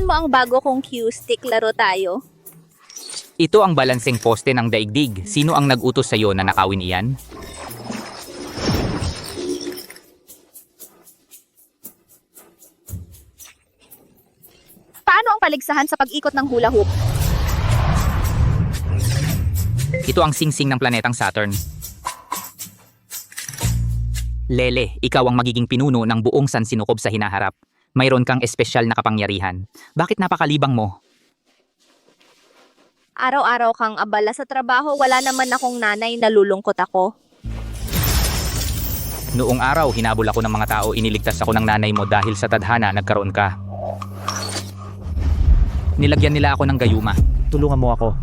Tingnan mo ang bago kong cue stick, laro tayo. Ito ang balanseng poste ng daigdig. Sino ang nag-utos sa'yo na nakawin iyan? Paano ang paligsahan sa pag-ikot ng hula hoop? Ito ang singsing ng planetang Saturn. Lele, ikaw ang magiging pinuno ng buong sansinukob sa hinaharap. Mayroon kang espesyal na kapangyarihan. Bakit napakalibang mo? Araw-araw kang abala sa trabaho, wala naman akong nanay, nalulungkot ako. Noong araw, hinabol ako ng mga tao, iniligtas ako ng nanay mo dahil sa tadhana nagkaroon ka. Nilagyan nila ako ng gayuma. Tulungan mo ako.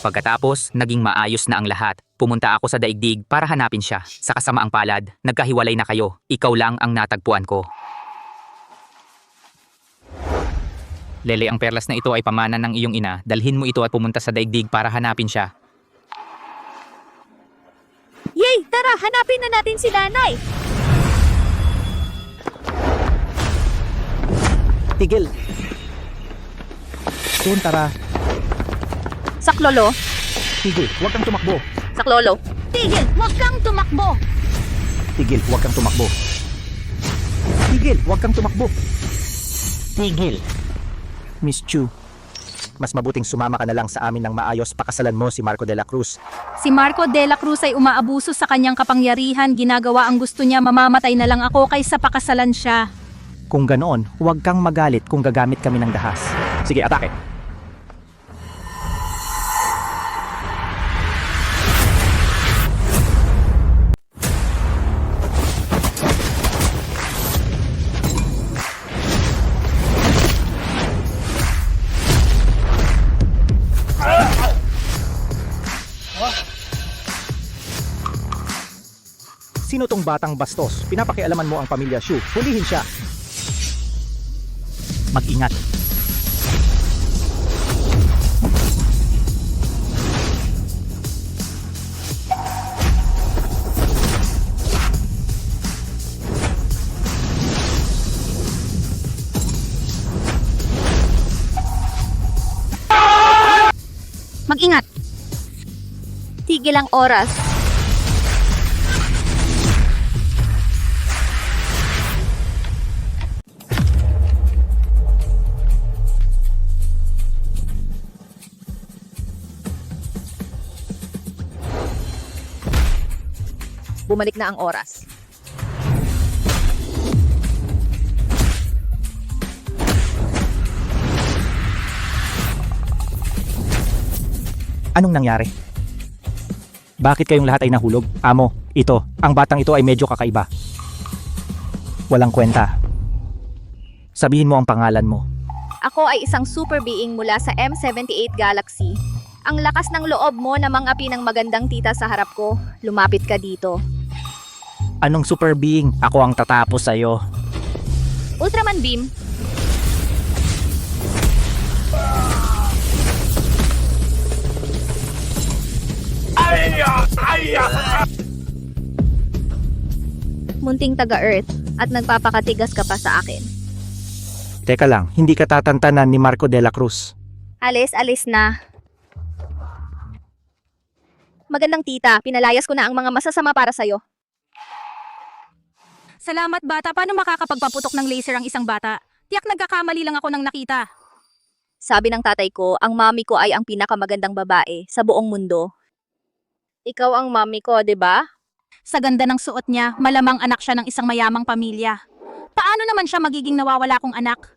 Pagkatapos, naging maayos na ang lahat. Pumunta ako sa daigdig para hanapin siya. Sa kasamaang palad, nagkahiwalay na kayo. Ikaw lang ang natagpuan ko. Lele, ang perlas na ito ay pamana ng iyong ina. Dalhin mo ito at pumunta sa daigdig para hanapin siya. Yay! Tara, hanapin na natin si nanay! Tigil! Doon, tara. Saklolo! Tigil, huwag kang tumakbo. Saklolo! Tigil! Huwag kang tumakbo! Tigil, huwag kang tumakbo. Tigil, huwag kang tumakbo. Tigil. Miss Chu, mas mabuting sumama ka na lang sa amin ng maayos. Pakasalan mo si Marco de la Cruz. Si Marco de la Cruz ay umaabuso sa kanyang kapangyarihan, ginagawa ang gusto niya, mamamatay na lang ako kaysa pakasalan siya. Kung ganoon, huwag kang magalit kung gagamit kami ng dahas. Sige, atake. Sino tong batang bastos? Pinapakialaman mo ang pamilya Shu. Hulihin siya. Mag-ingat. Mag-ingat! Tigil ang oras. Bumalik na ang oras. Anong nangyari? Bakit kayong lahat ay nahulog? Amo, ito. Ang batang ito ay medyo kakaiba. Walang kwenta. Sabihin mo ang pangalan mo. Ako ay isang super being mula sa M78 Galaxy. Ang lakas ng loob mo na mangapi ng magandang tita sa harap ko. Lumapit ka dito. Anong super being? Ako ang tatapos sa'yo. Ultraman Beam. Munting taga-Earth at nagpapakatigas ka pa sa akin. Teka lang, hindi ka tatantanan ni Marco de la Cruz. Alis na. Magandang tita, pinalayas ko na ang mga masasama para sa'yo. Salamat bata, paano makakapagpaputok ng laser ang isang bata? Tiyak nagkakamali lang ako ng nakita. Sabi ng tatay ko, ang mami ko ay ang pinakamagandang babae sa buong mundo. Ikaw ang mami ko, 'di ba? Sa ganda ng suot niya, malamang anak siya ng isang mayamang pamilya. Paano naman siya magiging nawawala kong anak?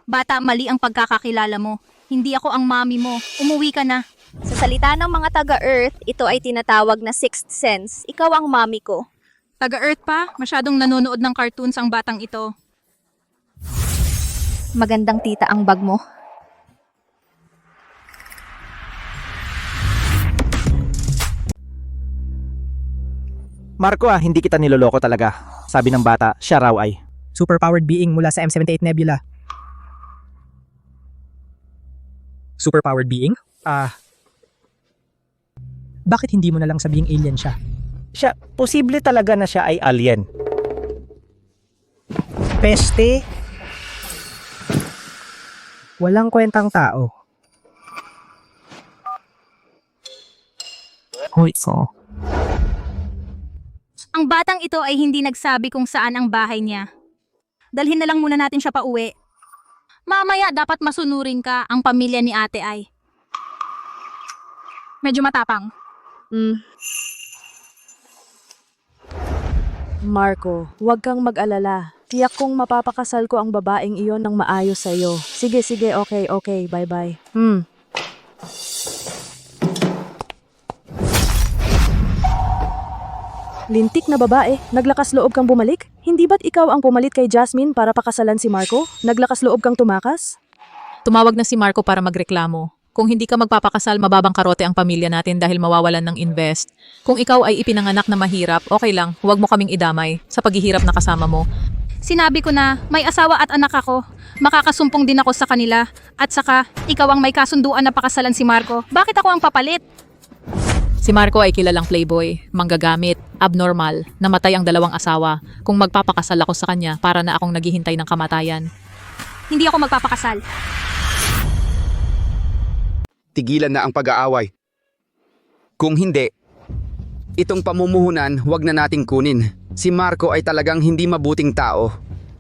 Bata, mali ang pagkakakilala mo. Hindi ako ang mami mo. Umuwi ka na. Sa salita ng mga taga-Earth, ito ay tinatawag na sixth sense. Ikaw ang mami ko. Taga-Earth pa? Masyadong nanonood ng cartoons ang batang ito. Magandang tita ang bag mo. Marco hindi kita niloloko talaga. Sabi ng bata, siya raw ay. superpowered being mula sa M78 Nebula. Superpowered being? Bakit hindi mo na lang sabihing alien siya? Posible talaga na siya ay alien. Peste? Walang kwentang tao. Hoy, so. Ang batang ito ay hindi nagsabi kung saan ang bahay niya. Dalhin na lang muna natin siya pauwi. Mamaya dapat masunurin ka ang pamilya ni ate ay. Medyo matapang. Marco, huwag kang mag-alala. Tiyak kong mapapakasal ko ang babaeng iyon ng maayos sa'yo. Sige, okay, bye-bye. Lintik na babae, naglakas loob kang bumalik? Hindi ba't ikaw ang pumalit kay Jasmine para pakasalan si Marco? Naglakas loob kang tumakas? Tumawag na si Marco para magreklamo. Kung hindi ka magpapakasal, mababang karote ang pamilya natin dahil mawawalan ng invest. Kung ikaw ay ipinanganak na mahirap, okay lang, huwag mo kaming idamay sa paghihirap na kasama mo. Sinabi ko na may asawa at anak ako. Makakasumpong din ako sa kanila. At saka, ikaw ang may kasunduan na pakasalan si Marco. Bakit ako ang papalit? Si Marco ay kilalang playboy, manggagamit, abnormal, namatay ang 2 asawa. Kung magpapakasal ako sa kanya, para na akong naghihintay ng kamatayan. Hindi ako magpapakasal. Tigilan na ang pag-aaway. Kung hindi, itong pamumuhunan huwag na nating kunin. Si Marco ay talagang hindi mabuting tao.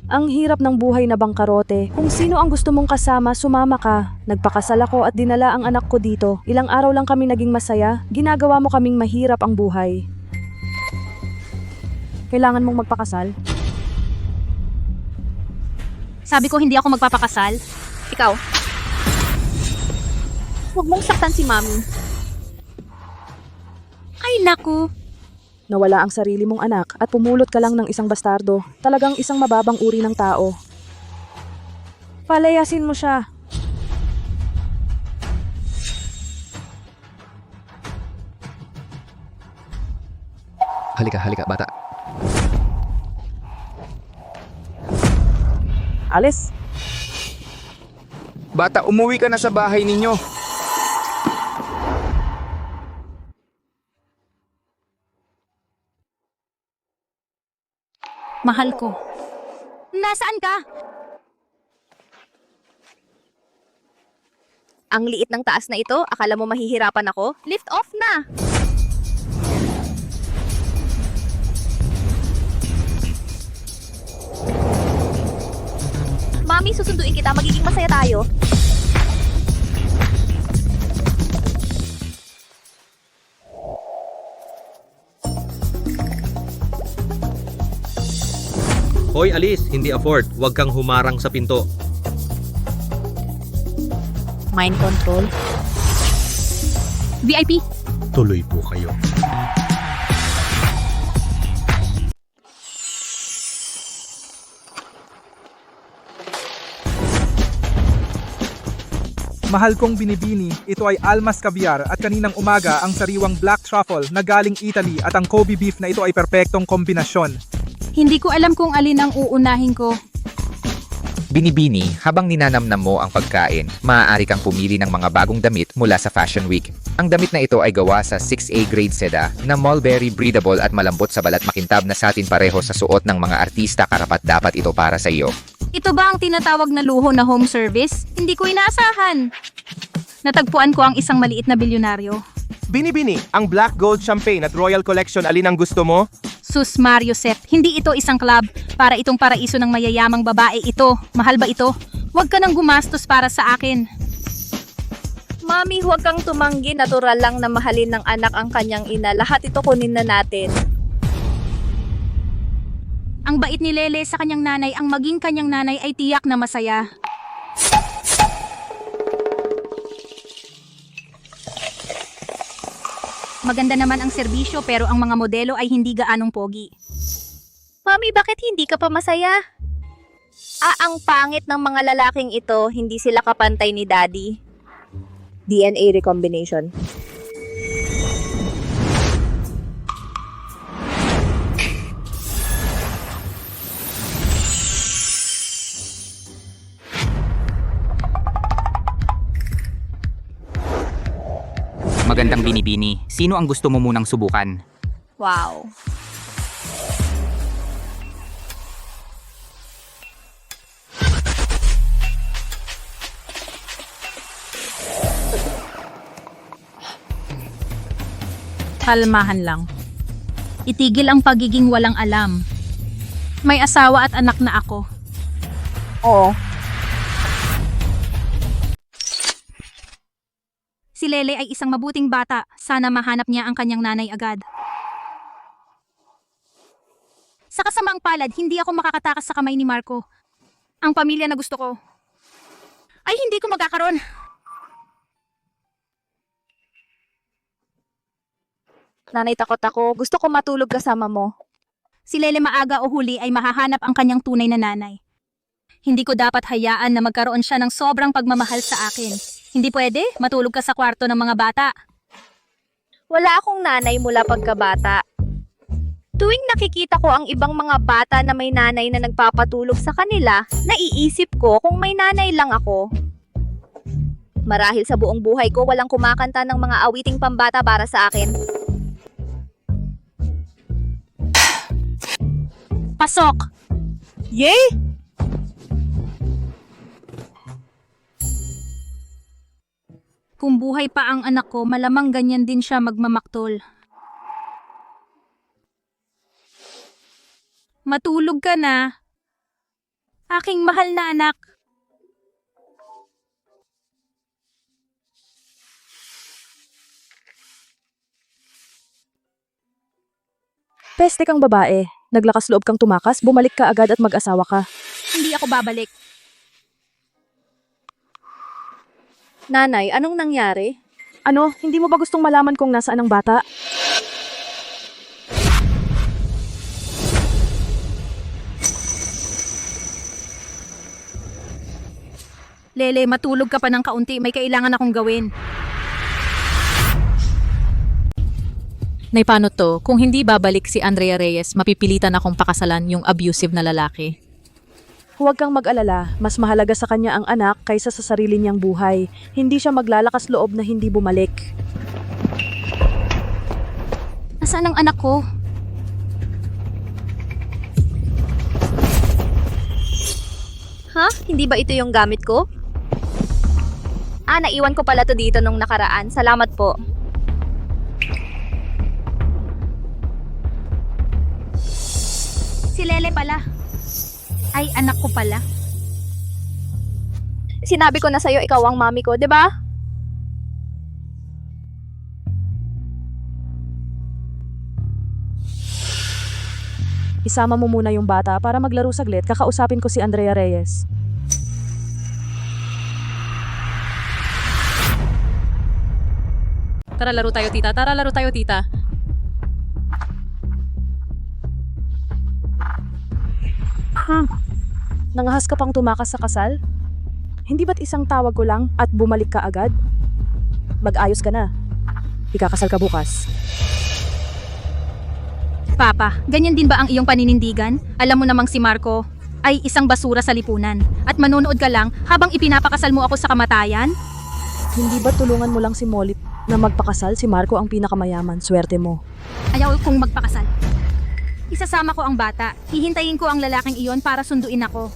Ang hirap ng buhay na bangkarote. Kung sino ang gusto mong kasama, sumama ka. Nagpakasal ako at dinala ang anak ko dito. Ilang araw lang kami naging masaya. Ginagawa mo kaming mahirap ang buhay. Kailangan mong magpakasal? Sabi ko hindi ako magpapakasal. Ikaw. Huwag mong saktan si Mami. Ay naku. Nawala ang sarili mong anak at pumulot ka lang ng isang bastardo. Talagang isang mababang uri ng tao. Palayasin mo siya. Halika, bata. Alis. Bata, umuwi ka na sa bahay ninyo. Mahal ko. Nasaan ka? Ang liit ng taas na ito, akala mo mahihirapan ako? Lift off na! Mami, susunduin kita. Magiging masaya tayo. Hoy Alice, hindi afford. Huwag kang humarang sa pinto. Mind control. VIP. Tuloy po kayo. Mahal kong binibini, ito ay almas caviar at kaninang umaga ang sariwang black truffle na galing Italy at ang Kobe beef na ito ay perpektong kombinasyon. Hindi ko alam kung alin ang uunahin ko. Binibini, habang ninanamnam mo ang pagkain, maaari kang pumili ng mga bagong damit mula sa Fashion Week. Ang damit na ito ay gawa sa 6A grade seda na mulberry breathable at malambot sa balat makintab na satin pareho sa suot ng mga artista karapat-dapat ito para sa iyo. Ito ba ang tinatawag na luho na home service? Hindi ko inaasahan. Natagpuan ko ang isang maliit na bilyonaryo. Binibini, ang Black Gold Champagne at Royal Collection, alin ang gusto mo? Sus Mario Seth, hindi ito isang club. Para itong paraiso ng mayayamang babae ito. Mahal ba ito? Huwag ka nang gumastos para sa akin. Mami, huwag kang tumanggi. Natural lang na mahalin ng anak ang kanyang ina. Lahat ito kunin na natin. Ang bait ni Lele sa kanyang nanay, ang maging kanyang nanay ay tiyak na masaya. Maganda naman ang serbisyo pero ang mga modelo ay hindi gaanong pogi. Mami, bakit hindi ka pa masaya? Ang pangit ng mga lalaking ito. Hindi sila kapantay ni Daddy. DNA recombination. magandang binibini. Sino ang gusto mo munang subukan? Wow. Kalmahan lang. Itigil ang pagiging walang alam. May asawa at anak na ako. Oo. Si Lele ay isang mabuting bata. Sana mahanap niya ang kanyang nanay agad. Sa kasamaang palad, hindi ako makakatakas sa kamay ni Marco. Ang pamilya na gusto ko ay hindi ko magkakaroon. Nanay, takot ako. Gusto ko matulog kasama mo. Si Lele maaga o huli ay mahahanap ang kanyang tunay na nanay. Hindi ko dapat hayaan na magkaroon siya ng sobrang pagmamahal sa akin. Hindi pwede, matulog ka sa kwarto ng mga bata. Wala akong nanay mula pagkabata. Tuwing nakikita ko ang ibang mga bata na may nanay na nagpapatulog sa kanila, naiisip ko kung may nanay lang ako. Marahil sa buong buhay ko walang kumakanta ng mga awiting pambata para sa akin. Pasok! Yay! Kung buhay pa ang anak ko, malamang ganyan din siya magmamaktol. Matulog ka na. Aking mahal na anak. Peste kang babae. Naglakas loob kang tumakas, bumalik ka agad at mag-asawa ka. Hindi ako babalik. Nanay, anong nangyari? Ano, hindi mo ba gustong malaman kung nasaan ang bata? Lele, matulog ka pa ng kaunti. May kailangan akong gawin. Nay, paano to? Kung hindi babalik si Andrea Reyes, mapipilitan akong pakasalan yung abusive na lalaki. Huwag kang mag-alala, mas mahalaga sa kanya ang anak kaysa sa sarili niyang buhay. Hindi siya maglalakas loob na hindi bumalik. Nasaan ang anak ko? Ha? Hindi ba ito yung gamit ko? Naiwan ko pala to dito nung nakaraan. Salamat po. Si Lele pala. Ay, anak ko pala. Sinabi ko na sa'yo, ikaw ang mami ko, di ba? Isama mo muna yung bata para maglaro saglit. Kakausapin ko si Andrea Reyes. Tara, laro tayo, tita. Tara, laro tayo, tita. Nangahas ka pang tumakas sa kasal? Hindi ba't isang tawag ko lang at bumalik ka agad? Mag-ayos ka na. Ikakasal ka bukas. Papa, ganyan din ba ang iyong paninindigan? Alam mo namang si Marco ay isang basura sa lipunan. At manonood ka lang habang ipinapakasal mo ako sa kamatayan? Hindi ba tulungan mo lang si Molly na magpakasal? Si Marco ang pinakamayaman. Swerte mo. Ayaw kong magpakasal. Isasama ko ang bata. Hihintayin ko ang lalaking iyon para sunduin ako.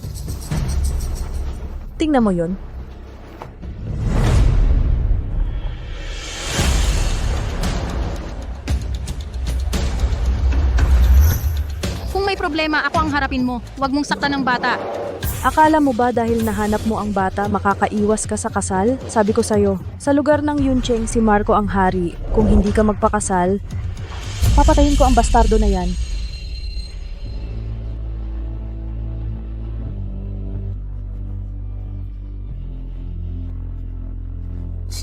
Tingnan mo yun. Kung may problema, ako ang harapin mo. Huwag mong saktan ng bata. Akala mo ba dahil nahanap mo ang bata, makakaiwas ka sa kasal? Sabi ko sa'yo, sa lugar ng Yuncheng, si Marco ang hari. Kung hindi ka magpakasal, papatayin ko ang bastardo na yan.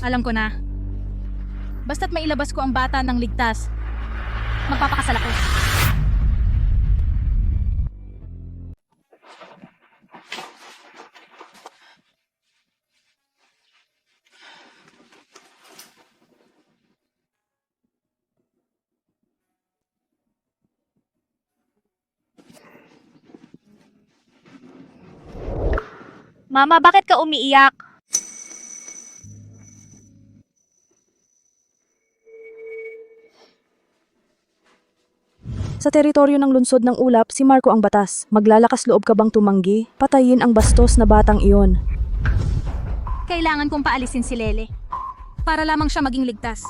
Alam ko na. Basta't mailabas ko ang bata ng ligtas, magpapakasal ako. Mama, bakit ka umiiyak? Sa teritoryo ng lungsod ng ulap, si Marco ang batas. Maglalakas loob ka bang tumanggi? Patayin ang bastos na batang iyon. Kailangan kong paalisin si Lele. Para lamang siya maging ligtas.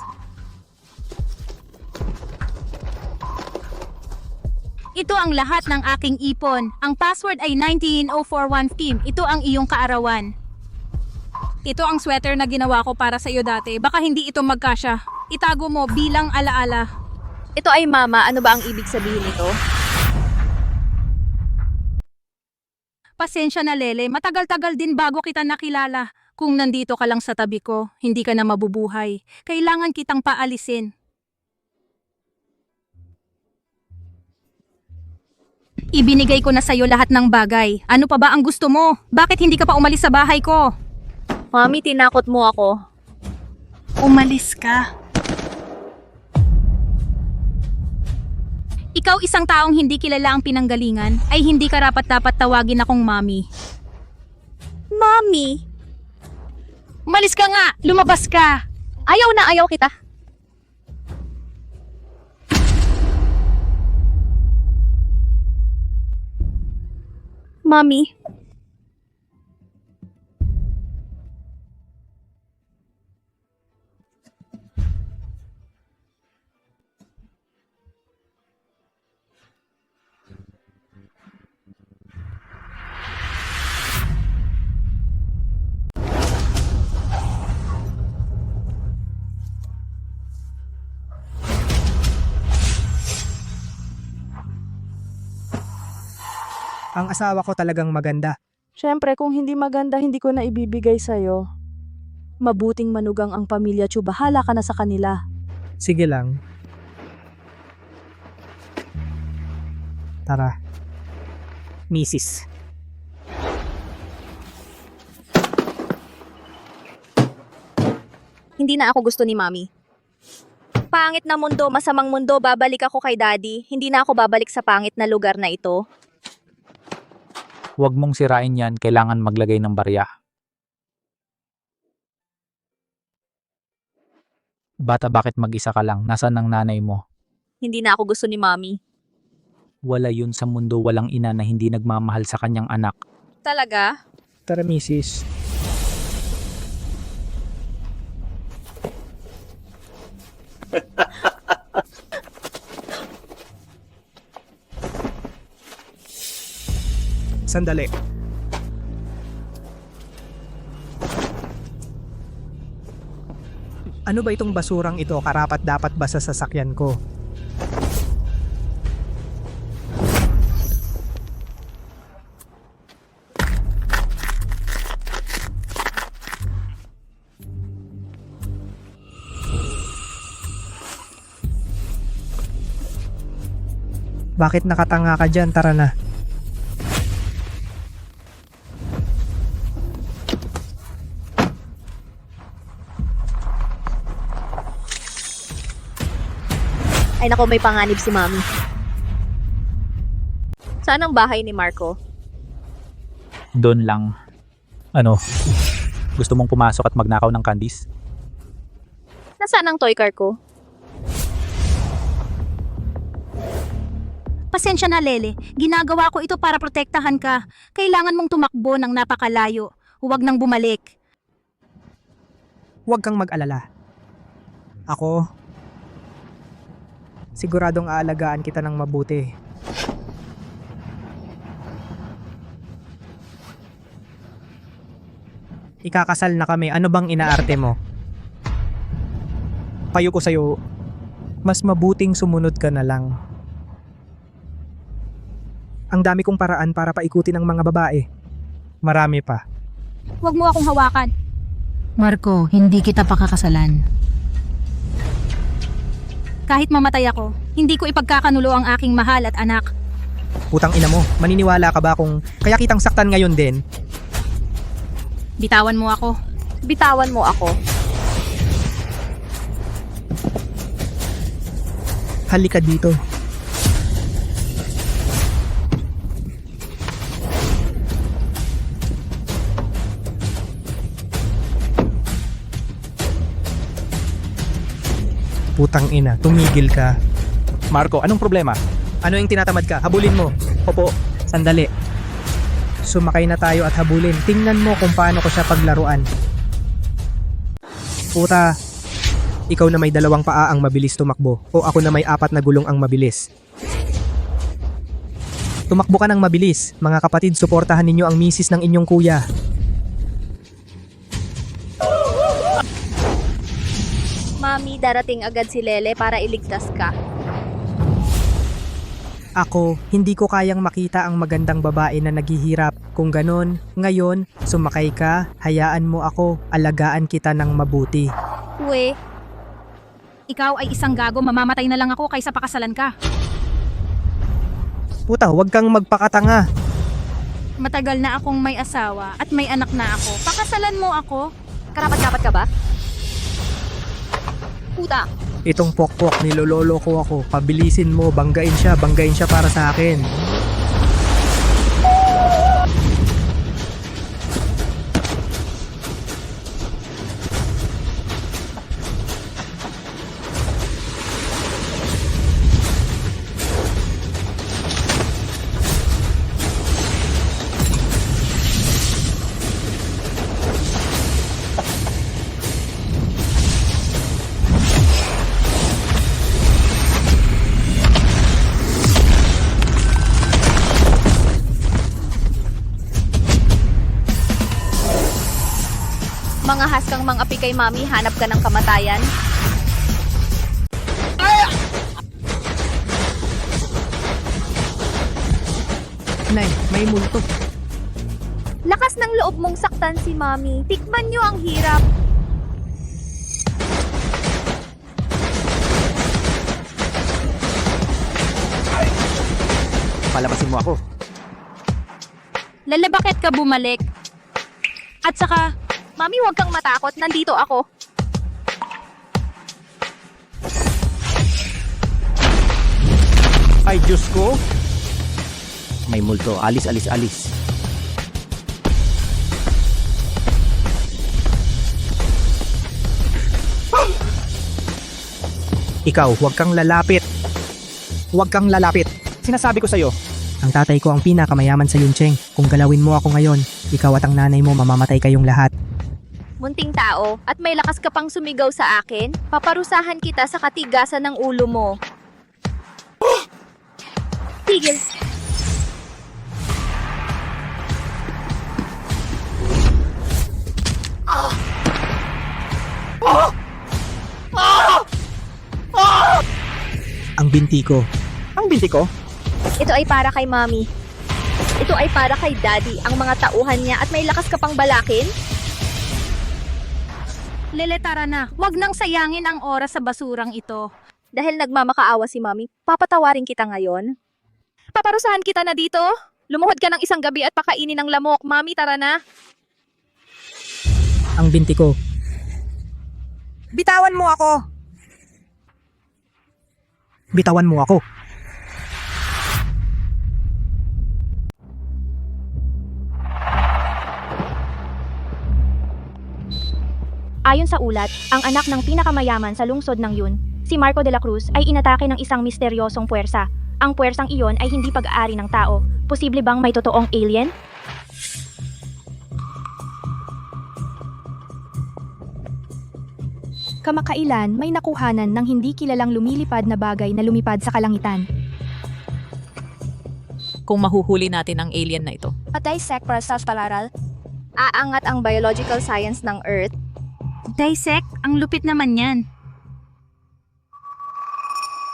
Ito ang lahat ng aking ipon. Ang password ay 19041 team. Ito ang iyong kaarawan. Ito ang sweater na ginawa ko para sa iyo dati. Baka hindi ito magkasya. Itago mo bilang alaala. Ito ay mama, ano ba ang ibig sabihin nito? Pasensya na Lele, matagal-tagal din bago kita nakilala. Kung nandito ka lang sa tabi ko, hindi ka na mabubuhay. Kailangan kitang paalisin. Ibinigay ko na sa'yo lahat ng bagay. Ano pa ba ang gusto mo? Bakit hindi ka pa umalis sa bahay ko? Mami, tinakot mo ako. Umalis ka. Ikaw isang taong hindi kilala ang pinanggalingan, ay hindi karapat-dapat tawagin akong mami. Mami! Umalis ka nga! Lumabas ka! Ayaw na ayaw kita. Mami, Ang asawa ko talagang maganda. Siyempre, kung hindi maganda, hindi ko na ibibigay sa'yo. Mabuting manugang ang pamilya Chu, bahala ka na sa kanila. Sige lang. Tara. Mrs. hindi na ako gusto ni Mami. Pangit na mundo, masamang mundo, babalik ako kay Daddy. Hindi na ako babalik sa pangit na lugar na ito. Huwag mong sirain yan, kailangan maglagay ng barya. Bata, bakit mag-isa ka lang? Nasaan ang nanay mo? Hindi na ako gusto ni Mami. Wala yun sa mundo, walang ina na hindi nagmamahal sa kanyang anak. Talaga? Tara, Mrs. Sandali. Ano ba itong basurang ito? Karapat dapat ba sa sasakyan ko? Bakit nakatanga ka dyan? Tara na. Ay nako, may panganib si Mami. Saan ang bahay ni Marco? Doon lang. Ano? Gusto mong pumasok at magnakaw ng candies? Nasaan ang toy car ko? Pasensya na Lele, ginagawa ko ito para protektahan ka. Kailangan mong tumakbo ng napakalayo. Huwag nang bumalik. Huwag kang mag-alala. Ako, siguradong aalagaan kita ng mabuti. Ikakasal na kami. Ano bang inaarte mo? Payo ko sa'yo, mas mabuting sumunod ka na lang. Ang dami kong paraan para paikutin ang mga babae. Marami pa. Huwag mo akong hawakan. Marco, hindi kita pakakasalan. Kahit mamatay ako, hindi ko ipagkakanulo ang aking mahal at anak. Putang ina mo, maniniwala ka ba kung kaya kitang saktan ngayon din? Bitawan mo ako. Bitawan mo ako. Halika dito. Putang ina, tumigil ka. Marco, anong problema? Ano yung tinatamad ka? Habulin mo. Opo. Sandali. Sumakay na tayo at habulin. Tingnan mo kung paano ko siya paglaruan. Puta. Ikaw na may 2 paa ang mabilis tumakbo. O ako na may 4 na gulong ang mabilis. Tumakbo ka ng mabilis. Mga kapatid, suportahan ninyo ang misis ng inyong kuya. Mami, darating agad si Lele para iligtas ka. Ako, hindi ko kayang makita ang magandang babae na naghihirap. Kung ganon, ngayon, sumakay ka, hayaan mo ako, alagaan kita ng mabuti. We, Ikaw ay isang gago, mamamatay na lang ako kaysa pakasalan ka. Puta, huwag kang magpakatanga. Matagal na akong may asawa at may anak na ako. Pakasalan mo ako? karapat-dapat ka ba? Puta. Itong pokpok, nilololo ko ako. Pabilisin mo, banggain siya para sa akin. Mga haskang mga api kay Mami, hanap ka ng kamatayan. Nay, may multo. Lakas ng loob mong saktan si Mami. Tikman niyo ang hirap. Palabasin mo ako. Lele, bakit ka bumalik? At saka, Mami, huwag kang matakot. Nandito ako. Ay, Diyos ko. May multo. Alis. Ikaw, huwag kang lalapit. Huwag kang lalapit. Sinasabi ko sa'yo. Ang tatay ko ang pinakamayaman sa Yuncheng. Kung galawin mo ako ngayon, ikaw at ang nanay mo mamamatay kayong lahat. Munting tao, at may lakas ka pang sumigaw sa akin, paparusahan kita sa katigasan ng ulo mo. Tigil. Ang binti ko. Ang binti ko? Ito ay para kay Mami. Ito ay para kay Daddy, ang mga tauhan niya, at may lakas ka pang balakin? Lele, tara na. Huwag nang sayangin ang oras sa basurang ito. Dahil nagmamakaawa si Mami, papatawarin kita ngayon. Paparusahan kita na dito. Lumuhod ka ng isang gabi at pakainin ng lamok. Mami, tara na. Ang binti ko. Bitawan mo ako! Bitawan mo ako. Ayon sa ulat, ang anak ng pinakamayaman sa lungsod ng Yun, si Marco de la Cruz, ay inatake ng isang misteryosong puwersa. Ang puwersang iyon ay hindi pag-aari ng tao. Posible bang may totoong alien? Kamakailan, may nakuhanan ng hindi kilalang lumilipad na bagay na lumipad sa kalangitan. Kung mahuhuli natin ang alien na ito. Dissect para sa palaral. Aangat ang biological science ng Earth. Dissect? Ang lupit naman yan.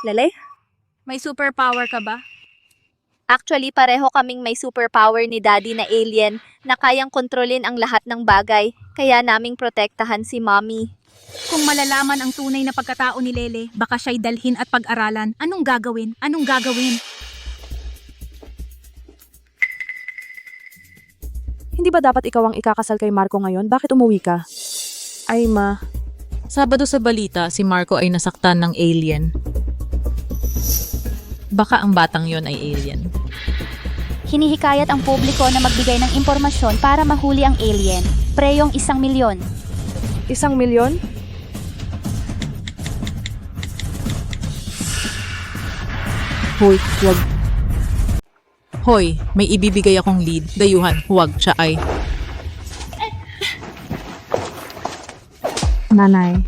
Lele? May superpower ka ba? Actually, pareho kaming may superpower ni Daddy na alien na kayang kontrolin ang lahat ng bagay. Kaya naming protektahan si Mommy. Kung malalaman ang tunay na pagkatao ni Lele, baka siya'y dalhin at pag-aralan. Anong gagawin? Anong gagawin? Hindi ba dapat ikaw ang ikakasal kay Marco ngayon? Bakit umuwi ka? Ay ma, Sabado sa balita, si Marco ay nasaktan ng alien. Baka ang batang yon ay alien. Hinihikayat ang publiko na magbigay ng impormasyon para mahuli ang alien. Preyong 1 milyon. 1 milyon? Hoy, huwag. Hoy, may ibibigay akong lead. Dayuhan, huwag siya ay. Nanay.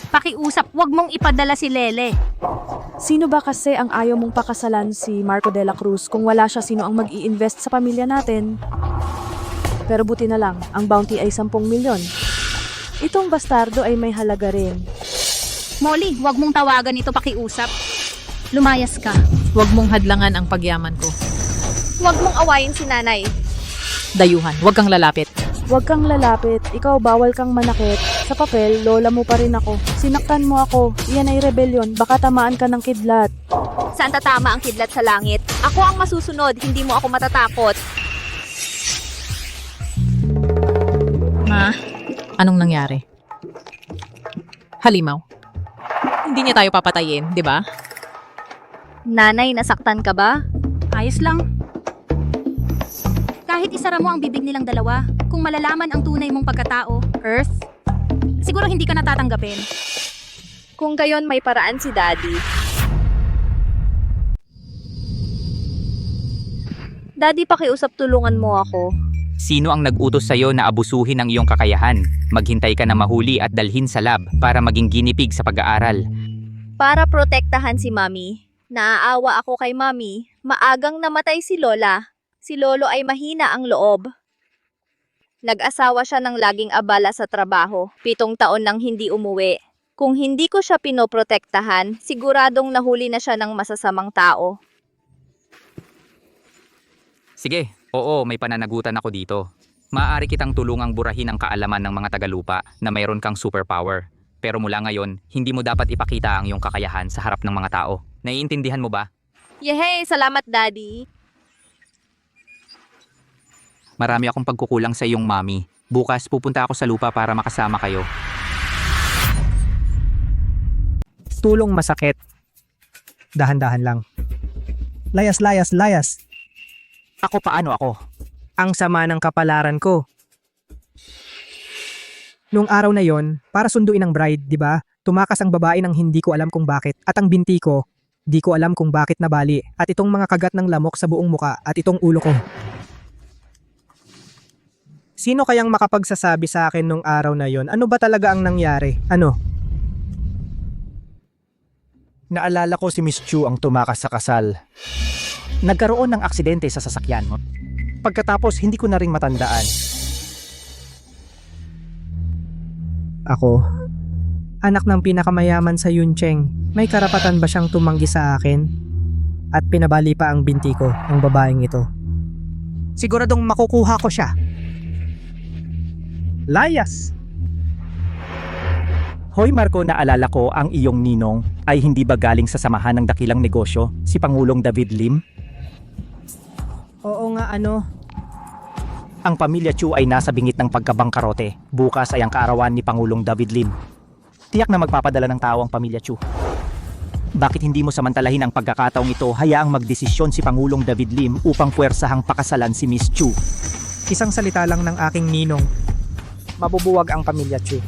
Pakiusap, wag mong ipadala si Lele. Sino ba kasi ang ayaw mong pakasalan si Marco de la Cruz? Kung wala siya, sino ang mag-i-invest sa pamilya natin? Pero buti na lang, ang bounty ay 10 milyon. Itong bastardo ay may halaga rin. Molly, wag mong tawagan ito pakiusap. Lumayas ka. Huwag mong hadlangan ang pagyaman ko. Huwag mong awayin si nanay. Dayuhan, huwag kang lalapit. Huwag kang lalapit, ikaw bawal kang manakit. Sa papel, lola mo pa rin ako. Sinaktan mo ako, iyan ay rebelyon, baka tamaan ka ng kidlat. Saan tatama ang kidlat sa langit? Ako ang masusunod, hindi mo ako matatakot. Ma, anong nangyari? Halimaw. Hindi niya tayo papatayin, di ba? Nanay, nasaktan ka ba? Ayos lang. Kahit isara mo ang bibig nilang dalawa, kung malalaman ang tunay mong pagkatao, Earth, siguro hindi ka natatanggapin. Kung gayon may paraan si Daddy. Daddy, pakiusap tulungan mo ako. Sino ang nag-utos sa'yo na abusuhin ang iyong kakayahan? Maghintay ka na mahuli at dalhin sa lab para maging ginipig sa pag-aaral. Para protektahan si Mami. Naaawa ako kay Mami. Maagang namatay si Lola. Si Lolo ay mahina ang loob. Nag-asawa siya ng laging abala sa trabaho. 7 taon nang hindi umuwi. Kung hindi ko siya pinoprotektahan, siguradong nahuli na siya ng masasamang tao. Sige, oo, may pananagutan ako dito. Maaari kitang tulungang burahin ang kaalaman ng mga tagalupa na mayroon kang superpower. Pero mula ngayon, hindi mo dapat ipakita ang iyong kakayahan sa harap ng mga tao. Naiintindihan mo ba? Yehey! Salamat, Daddy! Marami akong pagkukulang sa iyong mami. Bukas pupunta ako sa lupa para makasama kayo. Tulong masakit. Dahan-dahan lang. Layas, layas, layas. Ako paano ako? Ang sama ng kapalaran ko. Nung araw na yon, para sunduin ang bride, di ba? Tumakas ang babae ng hindi ko alam kung bakit. At ang binti ko, di ko alam kung bakit nabali. At itong mga kagat ng lamok sa buong muka at itong ulo ko. Sino kayang makapagsasabi sa akin nung araw na yon? Ano ba talaga ang nangyari? Ano? Naalala ko si Miss Chu ang tumakas sa kasal. Nagkaroon ng aksidente sa sasakyan. Pagkatapos, hindi ko na rin matandaan. Ako? Anak ng pinakamayaman sa Yuncheng. May karapatan ba siyang tumanggi sa akin? At pinabali pa ang binti ko, ang babaeng ito. Siguradong makukuha ko siya. Layas! Hoy Marco, naalala ko ang iyong ninong ay hindi ba galing sa samahan ng dakilang negosyo, si Pangulong David Lim? Oo nga, ano? Ang pamilya Chu ay nasa bingit ng pagkabangkarote. Bukas ay ang kaarawan ni Pangulong David Lim. Tiyak na magpapadala ng tao ang pamilya Chu. Bakit hindi mo samantalahin ang pagkakataong ito, hayaang magdesisyon si Pangulong David Lim upang puwersahang pakasalan si Miss Chu? Isang salita lang ng aking ninong. Mabubuwag ang pamilya Chu.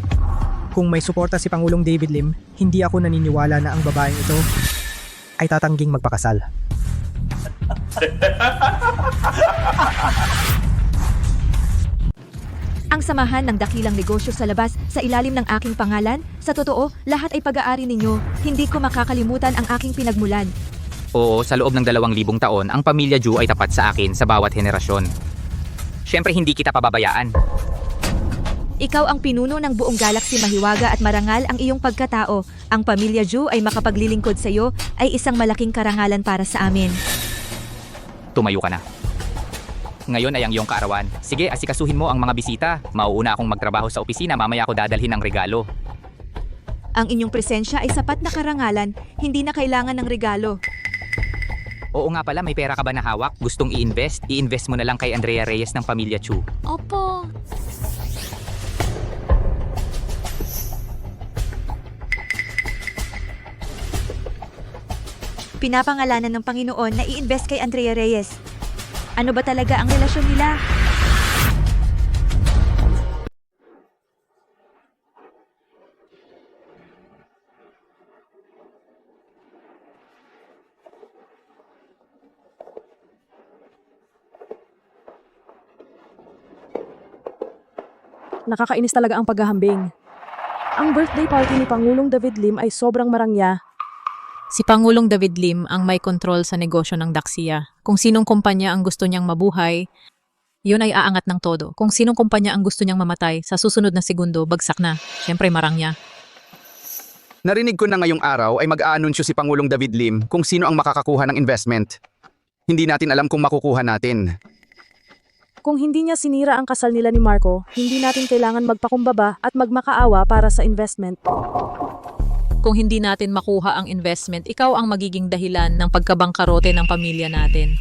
Kung may suporta si Pangulong David Lim, hindi ako naniniwala na ang babaeng ito ay tatangging magpakasal. Ang samahan ng dakilang negosyo sa labas sa ilalim ng aking pangalan, sa totoo, lahat ay pag-aari ninyo. Hindi ko makakalimutan ang aking pinagmulan. Oo, sa loob ng 2,000 taon, ang pamilya Ju ay tapat sa akin sa bawat henerasyon. Siyempre hindi kita pababayaan. Ikaw ang pinuno ng buong galaxy, mahiwaga at marangal ang iyong pagkatao. Ang pamilya Ju ay makapaglilingkod sa iyo ay isang malaking karangalan para sa amin. Tumayo ka na. Ngayon ay ang iyong kaarawan. Sige, asikasuhin mo ang mga bisita. Mauuna akong magtrabaho sa opisina, mamaya ako dadalhin ng regalo. Ang inyong presensya ay sapat na karangalan, hindi na kailangan ng regalo. Oo nga pala, may pera ka ba na hawak? Gustong i-invest? I-invest mo na lang kay Andrea Reyes ng pamilya Chu. Opo. Pinapangalanan ng Panginoon na i-invest kay Andrea Reyes. Ano ba talaga ang relasyon nila? Nakakainis talaga ang paghahambing. Ang birthday party ni Pangulong David Lim ay sobrang marangya. Si Pangulong David Lim ang may kontrol sa negosyo ng Daxia. Kung sinong kumpanya ang gusto niyang mabuhay, yun ay aangat ng todo. Kung sinong kumpanya ang gusto niyang mamatay, sa susunod na segundo, bagsak na. Siyempre, marangya. Narinig ko na ngayong araw ay mag-aanunsyo si Pangulong David Lim kung sino ang makakakuha ng investment. Hindi natin alam kung makukuha natin. Kung hindi niya sinira ang kasal nila ni Marco, hindi natin kailangan magpakumbaba at magmakaawa para sa investment. Kung hindi natin makuha ang investment, ikaw ang magiging dahilan ng pagkabangkarote ng pamilya natin.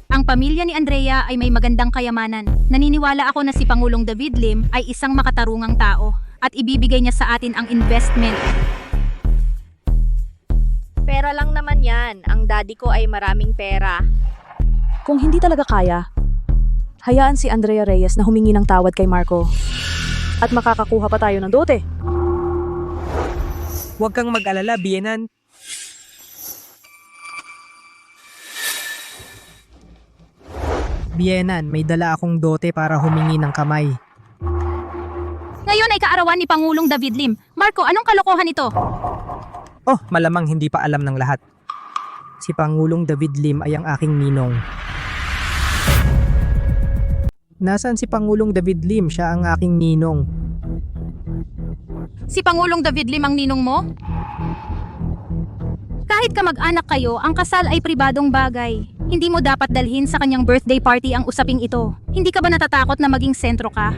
Ang pamilya ni Andrea ay may magandang kayamanan. Naniniwala ako na si Pangulong David Lim ay isang makatarungang tao at ibibigay niya sa atin ang investment. Pera lang naman yan. Ang daddy ko ay maraming pera. Kung hindi talaga kaya, hayaan si Andrea Reyes na humingi ng tawad kay Marco. At makakakuha pa tayo ng dote. Huwag kang mag-alala, Bienan. Bienan, may dala akong dote para humingi ng kamay. Ngayon ay kaarawan ni Pangulong David Lim. Marco, anong kalokohan ito? Oh, malamang hindi pa alam ng lahat. Si Pangulong David Lim ay ang aking ninong. Nasaan si Pangulong David Lim? Siya ang aking ninong. Si Pangulong David Lim ang ninong mo? Kahit kamag-anak kayo, ang kasal ay pribadong bagay. Hindi mo dapat dalhin sa kanyang birthday party ang usaping ito. Hindi ka ba natatakot na maging sentro ka?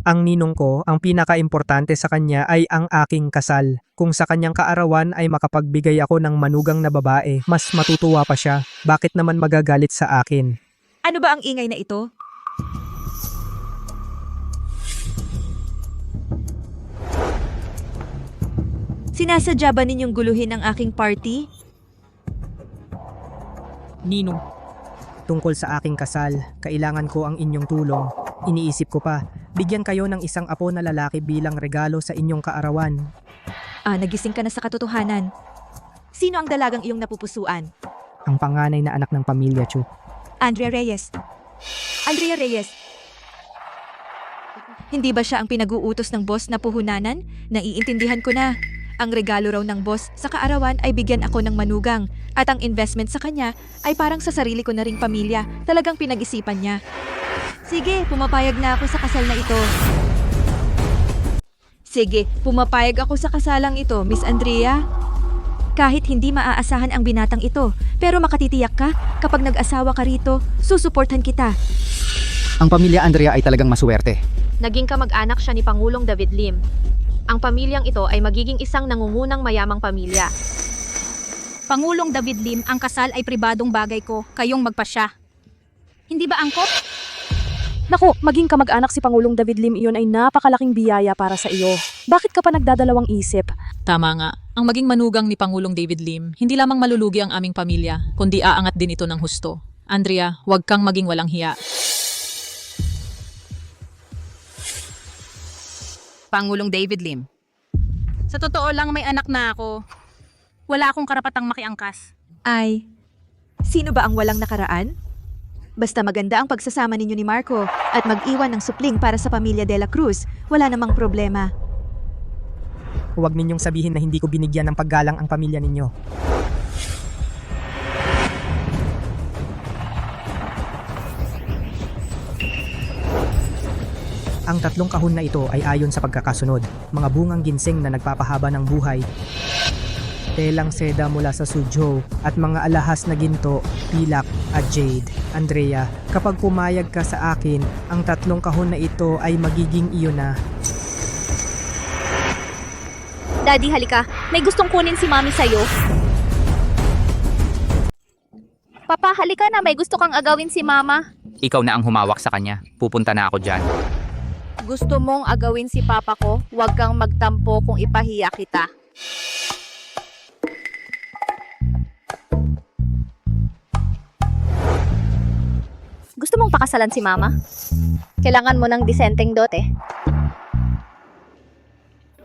Ang ninong ko, ang pinaka-importante sa kanya ay ang aking kasal. Kung sa kanyang kaarawan ay makapagbigay ako ng manugang na babae, mas matutuwa pa siya. Bakit naman magagalit sa akin? Ano ba ang ingay na ito? Sinasadya ba ninyong guluhin ang aking party? Ninong, tungkol sa aking kasal, kailangan ko ang inyong tulong. Iniisip ko pa, bigyan kayo ng isang apo na lalaki bilang regalo sa inyong kaarawan. Nagising ka na sa katotohanan. Sino ang dalagang iyong napupusuan? Ang panganay na anak ng pamilya, Chu. Andrea Reyes. Andrea Reyes. Hindi ba siya ang pinag-uutos ng boss na puhunanan? Naiintindihan ko na. Ang regalo raw ng boss sa kaarawan ay bigyan ako ng manugang at ang investment sa kanya ay parang sa sarili ko na ring pamilya. Talagang pinag-isipan niya. Sige, pumapayag na ako sa kasal na ito. Sige, pumapayag ako sa kasalang ito, Miss Andrea. Kahit hindi maaasahan ang binatang ito, pero makatitiyak ka, kapag nag-asawa ka rito, susuportan kita. Ang pamilya Andrea ay talagang masuwerte. Naging kamag-anak siya ni Pangulong David Lim. Ang pamilyang ito ay magiging isang nangungunang mayamang pamilya. Pangulong David Lim, ang kasal ay pribadong bagay ko, kayong magpasya. Hindi ba angkop? Naku, maging kamag-anak si Pangulong David Lim, iyon ay napakalaking biyaya para sa iyo. Bakit ka pa nagdadalawang isip? Tama nga. Ang maging manugang ni Pangulong David Lim, hindi lamang malulugi ang aming pamilya, kundi aangat din ito ng husto. Andrea, huwag kang maging walang hiya. Pangulong David Lim. Sa totoo lang, may anak na ako. Wala akong karapatang makiangkas. Ay, sino ba ang walang nakaraan? Basta maganda ang pagsasama ninyo ni Marco at mag-iwan ng supling para sa pamilya De La Cruz, wala namang problema. Huwag ninyong sabihin na hindi ko binigyan ng paggalang ang pamilya ninyo. Ang 3 kahon na ito ay ayon sa pagkakasunod, mga bungang ginseng na nagpapahaba ng buhay, telang seda mula sa suzhou, at mga alahas na ginto, pilak at jade. Andrea, kapag pumayag ka sa akin, ang 3 kahon na ito ay magiging iyo na. Daddy, halika. May gustong kunin si Mami sa'yo. Papa, halika na. May gusto kang agawin si Mama. Ikaw na ang humawak sa kanya. Pupunta na ako dyan. Gusto mong agawin si Papa ko? Huwag kang magtampo kung ipahiya kita. Gusto mong pakasalan si Mama? Kailangan mo ng disenteng dote.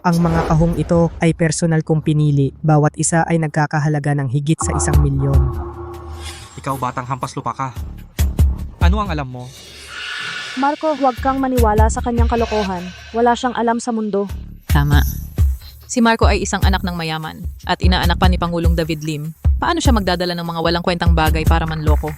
Ang mga kahong ito ay personal kong pinili. Bawat isa ay nagkakahalaga ng higit sa 1 milyon. Ikaw batang hampas lupa ka. Ano ang alam mo? Marco, huwag kang maniwala sa kanyang kalokohan. Wala siyang alam sa mundo. Tama. Si Marco ay isang anak ng mayaman at inaanak pa ni Pangulong David Lim. Paano siya magdadala ng mga walang kwentang bagay para manloko?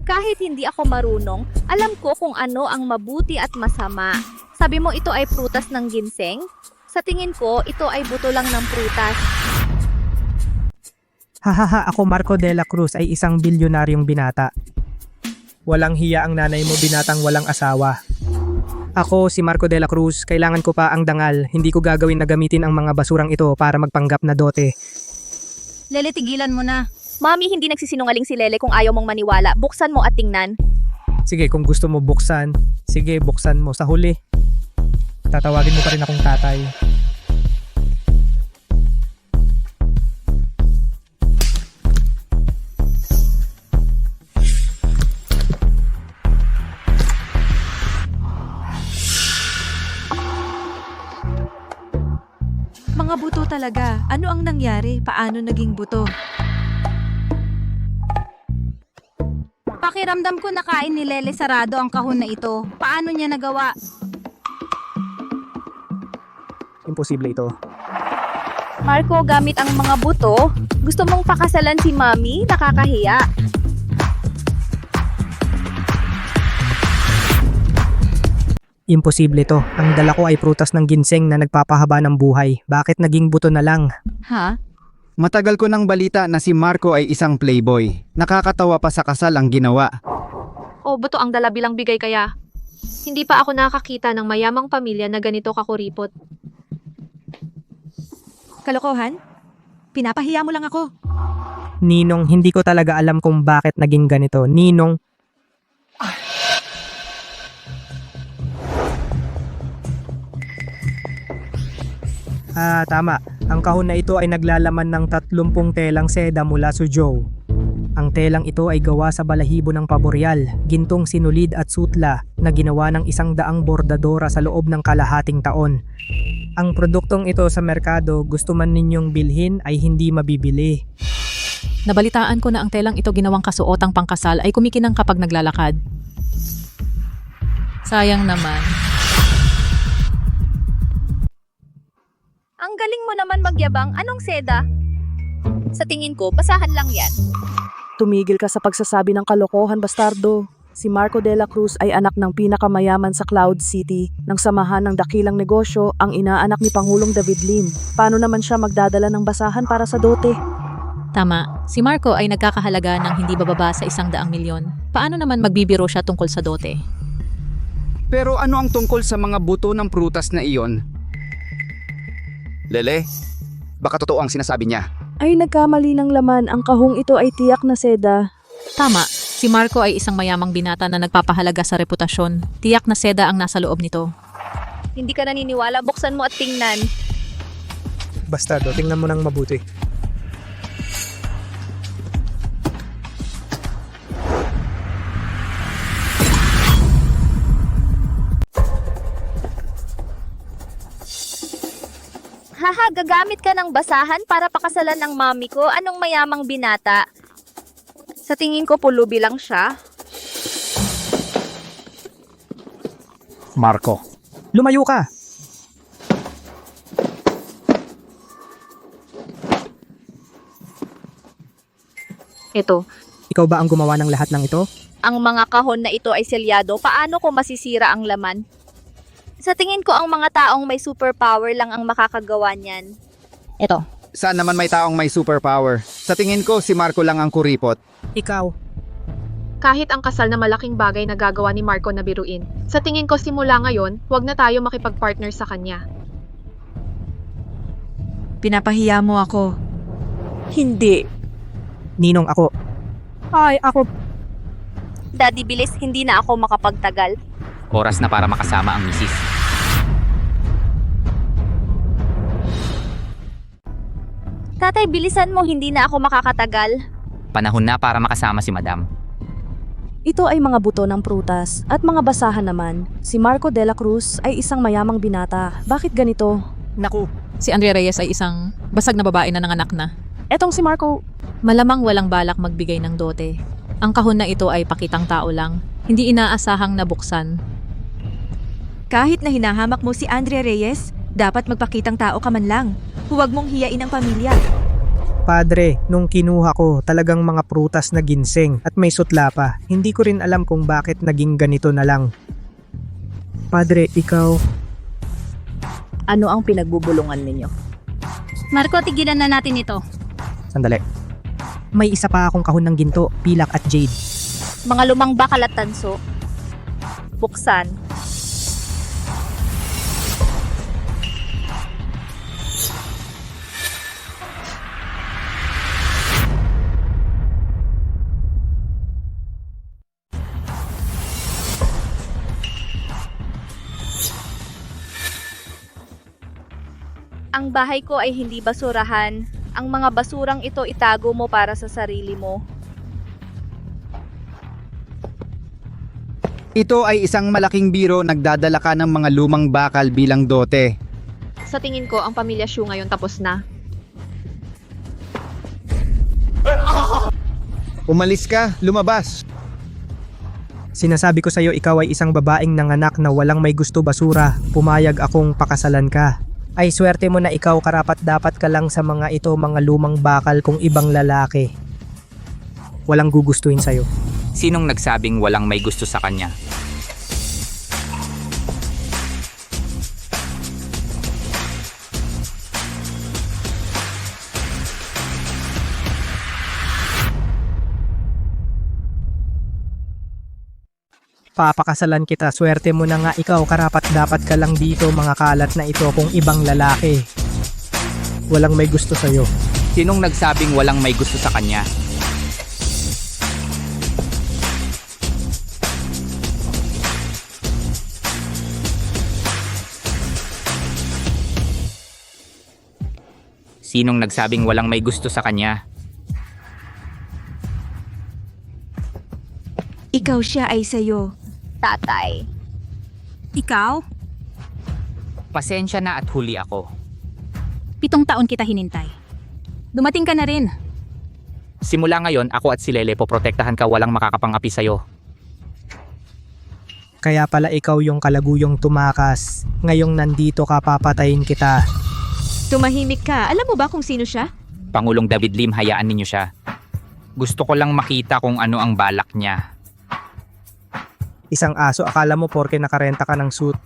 Kahit hindi ako marunong, alam ko kung ano ang mabuti at masama. Sabi mo ito ay prutas ng ginseng? Sa tingin ko, ito ay buto lang ng prutas. Hahaha, ako Marco de la Cruz ay isang bilyonaryong binata. Walang hiya ang nanay mo, binatang walang asawa. Ako, si Marco de la Cruz, kailangan ko pa ang dangal. Hindi ko gagawin na gamitin ang mga basurang ito para magpanggap na dote. Lele, tigilan mo na. Mami, hindi nagsisinungaling si Lele kung ayaw mong maniwala. Buksan mo at tingnan. Sige, kung gusto mo buksan, sige, buksan mo. Sa huli, tatawagin mo pa rin akong tatay. Mga buto talaga. Ano ang nangyari? Paano naging buto? Pakiramdam ko nakain ni Lele sarado ang kahon na ito. Paano niya nagawa? Imposible ito. Marco, gamit ang mga buto, gusto mong pakasalan si Mami? Nakakahiya. Imposible to. Ang dala ko ay prutas ng ginseng na nagpapahaba ng buhay. Bakit naging buto na lang? Ha? Matagal ko nang balita na si Marco ay isang playboy. Nakakatawa pa sa kasal ang ginawa. O buto ang dala bilang bigay kaya. Hindi pa ako nakakita ng mayamang pamilya na ganito kakuripot. Kalokohan? Pinapahiya mo lang ako. Ninong, hindi ko talaga alam kung bakit naging ganito. Ninong, tama. Ang kahon na ito ay naglalaman ng 30 telang seda mula Suzhou. Ang telang ito ay gawa sa balahibo ng paboreal, gintong sinulid at sutla na ginawa ng 100 bordadora sa loob ng kalahating taon. Ang produktong ito sa merkado, gusto man ninyong bilhin ay hindi mabibili. Nabalitaan ko na ang telang ito ginawang kasuotang pangkasal ay kumikinang kapag naglalakad. Sayang naman. Ang galing mo naman magyabang. Anong seda? Sa tingin ko, basahan lang yan. Tumigil ka sa pagsasabi ng kalokohan, bastardo. Si Marco de la Cruz ay anak ng pinakamayaman sa Cloud City. Ng samahan ng dakilang negosyo, ang inaanak ni Pangulong David Lim. Paano naman siya magdadala ng basahan para sa dote? Tama, si Marco ay nagkakahalaga ng hindi bababa sa 100 milyon. Paano naman magbibiro siya tungkol sa dote? Pero ano ang tungkol sa mga buto ng prutas na iyon? Lele, baka totoo ang sinasabi niya. Ay nagkamali ng laman, ang kahong ito ay tiyak na seda. Tama, si Marco ay isang mayamang binata na nagpapahalaga sa reputasyon. Tiyak na seda ang nasa loob nito. Hindi ka naniniwala, buksan mo at tingnan. Bastardo, tingnan mo nang mabuti. Haha, gagamit ka ng basahan para pakasalan ng mami ko. Anong mayamang binata? Sa tingin ko pulubi lang siya. Marco, lumayo ka! Ito, Ikaw ba ang gumawa ng lahat ng ito? Ang mga kahon na ito ay selyado. Paano ko masisira ang laman? Sa tingin ko ang mga taong may superpower lang ang makakagawa niyan. Ito. Saan naman may taong may superpower? Sa tingin ko, si Marco lang ang kuripot. Ikaw. kahit ang kasal na malaking bagay na gagawa ni Marco na biruin. Sa tingin ko simula ngayon, huwag na tayo makipag-partner sa kanya. Pinapahiya mo ako. Hindi. Ninong ako. Ay, ako. Daddy, bilis, hindi na ako makapagtagal. Oras na para makasama ang misis. Tatay, bilisan mo, hindi na ako makakatagal. Panahon na para makasama si Madam. Ito ay mga buto ng prutas at mga basahan naman. Si Marco de la Cruz ay isang mayamang binata. Bakit ganito? Naku, Si Andrea Reyes ay isang basag na babae na nanganak na. Etong si Marco, Malamang walang balak magbigay ng dote. Ang kahon na ito ay pakitang tao lang, hindi inaasahang nabuksan. Kahit na hinahamak mo si Andrea Reyes, dapat magpakitang tao ka man lang. Huwag mong hiyain ang pamilya. Padre, nung kinuha ko, talagang mga prutas na ginseng at may sutla pa. Hindi ko rin alam kung bakit naging ganito na lang. Padre, ikaw... Ano ang pinagbubulungan ninyo? Marco, tigilan na natin ito. Sandali. May isa pa akong kahon ng ginto, pilak at jade. Mga lumang bakal at tanso. Buksan. Ang bahay ko ay hindi basurahan. Ang mga basurang ito itago mo para sa sarili mo. Ito ay isang malaking biro, nagdadala ka ng mga lumang bakal bilang dote. Sa tingin ko, ang pamilya Shu ngayon tapos na. Umalis ka, lumabas. Sinasabi ko sa'yo, ikaw ay isang babaeng nanganak na walang may gusto basura. Pumayag akong pakasalan ka. Ay swerte mo na ikaw, karapat dapat ka lang sa mga ito, mga lumang bakal kung ibang lalaki. Walang gugustuhin sa'yo. Sinong nagsabing walang may gusto sa kanya? Papakasalan kita, swerte mo na nga ikaw, karapat dapat ka lang dito, mga kalat na ito kung ibang lalaki. Walang may gusto sa'yo. Sinong nagsabing walang may gusto sa kanya? Sinong nagsabing walang may gusto sa kanya? Ikaw siya ay sayo. Tatay. Ikaw? Pasensya na at huli ako. 7 taon kita hinintay. Dumating ka na rin. Simula ngayon, ako at si Lele poprotektahan ka, walang makakapangapi sa'yo. Kaya pala ikaw yung kalaguyong tumakas. Ngayong nandito ka, papatayin kita. Tumahimik ka. Alam mo ba kung sino siya? Pangulong David Lim, hayaan ninyo siya. Gusto ko lang makita kung ano ang balak niya. Isang aso, akala mo porke nakarenta ka ng suit,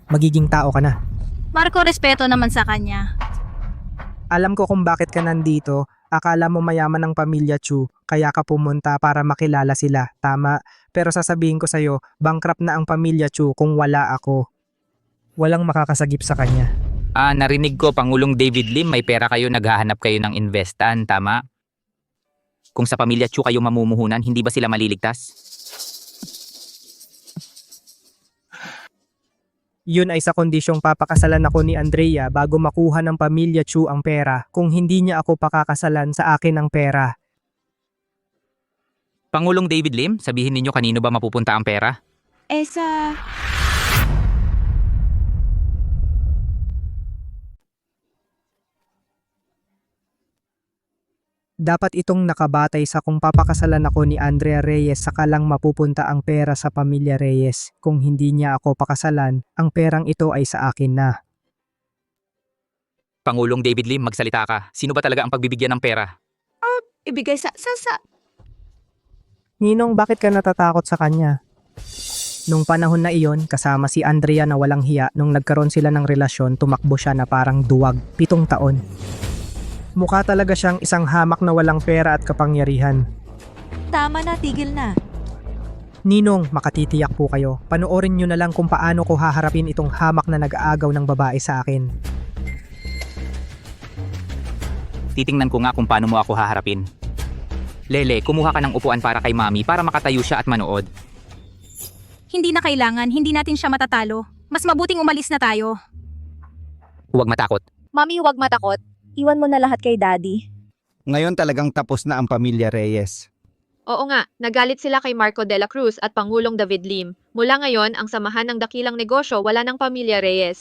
magiging tao ka na. Marco, respeto naman sa kanya. Alam ko kung bakit ka nandito. Akala mo mayaman ng pamilya Chu, kaya ka pumunta para makilala sila. Tama, pero sasabihin ko sa'yo, bankrupt na ang pamilya Chu kung wala ako. Walang makakasagip sa kanya. Narinig ko, Pangulong David Lim, may pera kayo, naghahanap kayo ng investan, tama? Kung sa pamilya Chu kayo mamumuhunan, hindi ba sila maliligtas? Yun ay sa kondisyong papakasalan ako ni Andrea bago makuha ng pamilya Chu ang pera. Kung hindi niya ako pakakasalan, sa akin ang pera. Pangulong David Lim, sabihin ninyo kanino ba mapupunta ang pera? Sa... Dapat itong nakabatay sa kung papakasalan ako ni Andrea Reyes, saka lang mapupunta ang pera sa pamilya Reyes. Kung hindi niya ako pakasalan, ang perang ito ay sa akin na. Pangulong David Lim, magsalita ka. Sino ba talaga ang pagbibigyan ng pera? Ibigay sa... Ninong, bakit ka natatakot sa kanya? Nung panahon na iyon, kasama si Andrea na walang hiya, nung nagkaroon sila ng relasyon, tumakbo siya na parang duwag, 7 taon. Mukha talaga siyang isang hamak na walang pera at kapangyarihan. Tama na, tigil na. Ninong, makatitiyak po kayo. Panoorin nyo na lang kung paano ko haharapin itong hamak na nag-aagaw ng babae sa akin. Titingnan ko nga kung paano mo ako haharapin. Lele, kumuha ka ng upuan para kay Mami para makatayo siya at manood. Hindi na kailangan, hindi natin siya matatalo. Mas mabuting umalis na tayo. Huwag matakot. Mami, huwag matakot. Iwan mo na lahat kay Daddy. Ngayon talagang tapos na ang pamilya Reyes. Oo nga, nagalit sila kay Marco de la Cruz at Pangulong David Lim. Mula ngayon, ang samahan ng dakilang negosyo wala ng pamilya Reyes.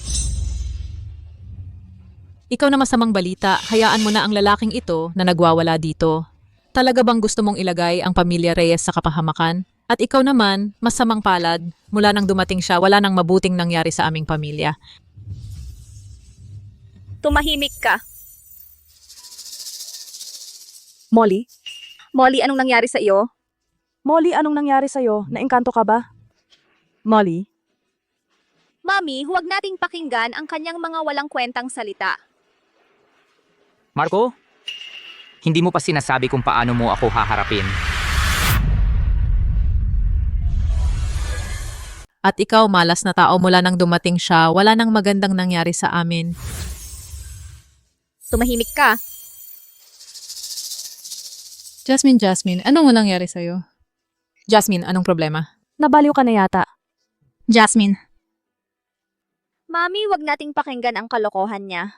Ikaw na masamang balita, hayaan mo na ang lalaking ito na nagwawala dito. Talaga bang gusto mong ilagay ang pamilya Reyes sa kapahamakan? At ikaw naman, masamang palad, mula nang dumating siya, wala nang mabuting nangyari sa aming pamilya. Tumahimik ka. Molly? Molly, anong nangyari sa iyo? Molly, anong nangyari sa'yo? Naengkanto ka ba? Molly? Mami, huwag nating pakinggan ang kanyang mga walang kwentang salita. Marco, hindi mo pa sinasabi kung paano mo ako haharapin. At ikaw, malas na tao, mula nang dumating siya, wala nang magandang nangyari sa amin. Tumahimik ka. Jasmine, anong nangyari sa'yo? Jasmine, anong problema? Nabaliw ka na yata. Jasmine, Mami, huwag nating pakinggan ang kalokohan niya.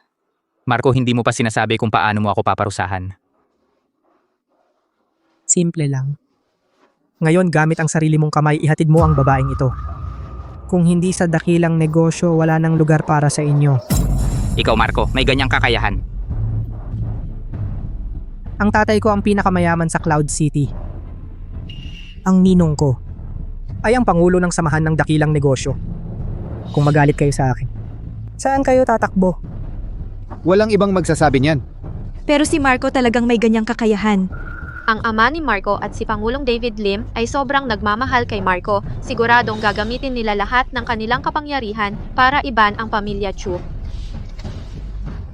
Marco, hindi mo pa sinasabi kung paano mo ako paparusahan. Simple lang. Ngayon, gamit ang sarili mong kamay, ihatid mo ang babaeng ito. Kung hindi sa dakilang negosyo, wala nang lugar para sa inyo. Ikaw, Marco, may ganyang kakayahan. Ang tatay ko ang pinakamayaman sa Cloud City. Ang ninong ko ay ang pangulo ng samahan ng dakilang negosyo. Kung magalit kayo sa akin, saan kayo tatakbo? Walang ibang magsasabi niyan. Pero si Marco talagang may ganyang kakayahan. Ang ama ni Marco at si Pangulong David Lim ay sobrang nagmamahal kay Marco. Siguradong gagamitin nila lahat ng kanilang kapangyarihan para iban ang pamilya Chu.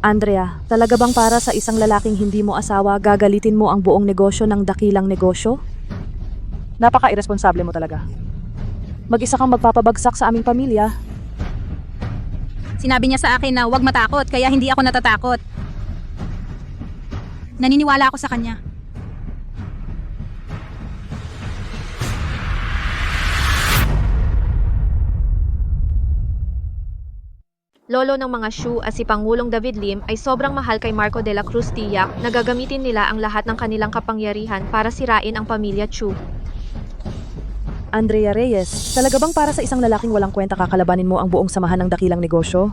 Andrea, talaga bang para sa isang lalaking hindi mo asawa, gagalitin mo ang buong negosyo ng dakilang negosyo? Napaka-irresponsable mo talaga. Mag-isa kang magpapabagsak sa aming pamilya. sinabi niya sa akin na huwag matakot, kaya hindi ako natatakot. Naniniwala ako sa kanya. Lolo ng mga Shu at si Pangulong David Lim ay sobrang mahal kay Marco de la Cruz tiyak na gagamitin nila ang lahat ng kanilang kapangyarihan para sirain ang pamilya Chu. Andrea Reyes, talaga bang para sa isang lalaking walang kwenta kakalabanin mo ang buong samahan ng dakilang negosyo?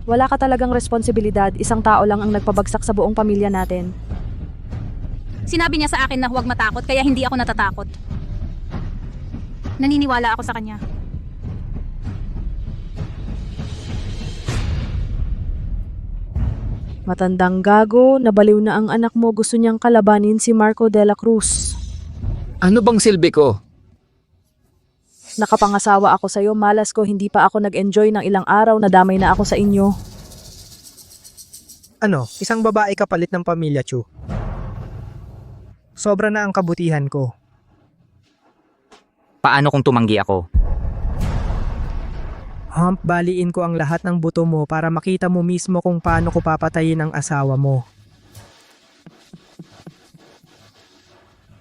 Wala ka talagang responsibilidad, isang tao lang ang nagpabagsak sa buong pamilya natin. Sinabi niya sa akin na huwag matakot, kaya hindi ako natatakot. Naniniwala ako sa kanya. Matandang gago, nabaliw na ang anak mo, gusto niyang kalabanin si Marco de la Cruz. Ano bang silbi ko? Nakapangasawa ako sa'yo, malas ko, hindi pa ako nag-enjoy ng ilang araw, nadamay na ako sa inyo. Ano, isang babae kapalit ng pamilya, Chu. Sobra na ang kabutihan ko. Paano kung tumanggi ako? Hump, baliin ko ang lahat ng buto mo para makita mo mismo kung paano ko papatayin ang asawa mo.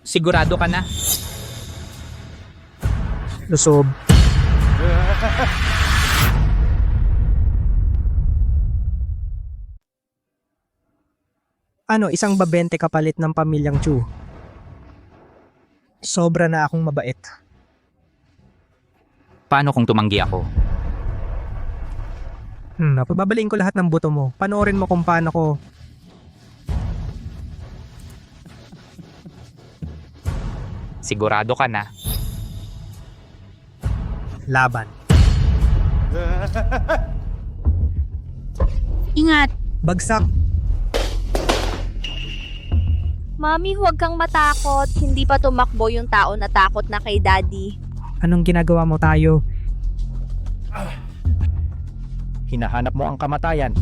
Sigurado ka na? Lusob. Ano, isang babente kapalit ng pamilyang Chu. Sobra na akong mabait. Paano kung tumanggi ako? Pababaliin ko lahat ng buto mo. Panoorin mo kung paano ko... Sigurado ka na? Laban. Ingat! Bagsak. Mami, huwag kang matakot. Hindi pa tumakbo yung tao na takot na kay Daddy. Anong ginagawa mo tayo? Hinahanap mo ang kamatayan.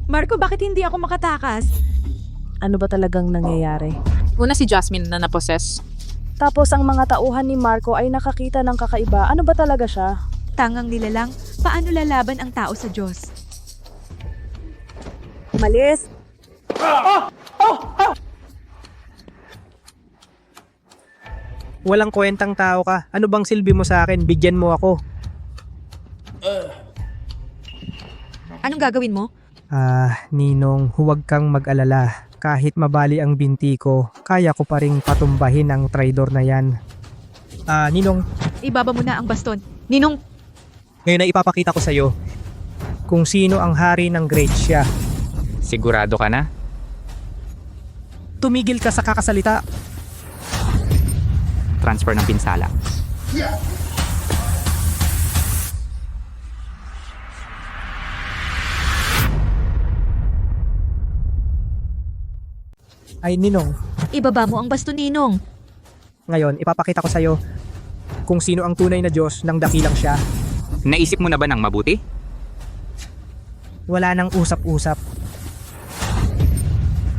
Marco, bakit hindi ako makatakas? Ano ba talagang nangyayari? Una si Jasmine na naposes. Tapos ang mga tauhan ni Marco ay nakakita ng kakaiba. Ano ba talaga siya? Tangang nilalang, paano lalaban ang tao sa Diyos? Malis! Walang kwentang tao ka. Ano bang silbi mo sa akin? Bigyan mo ako. Anong gagawin mo? Ninong, huwag kang mag-alala. Kahit mabali ang binti ko, kaya ko pa ring patumbahin ang traidor na yan. Ninong, Ibaba mo na ang baston. Ninong, Ngayon ay ipapakita ko sa'yo kung sino ang hari ng Gracia. Sigurado ka na? Tumigil ka sa kakasalita. Transfer ng pinsala. Ay Ninong, ibaba mo ang basto, Ninong. ngayon ipapakita ko sa'yo kung sino ang tunay na Diyos ng dakilang siya. Naisip mo na ba ng mabuti? Wala nang usap-usap.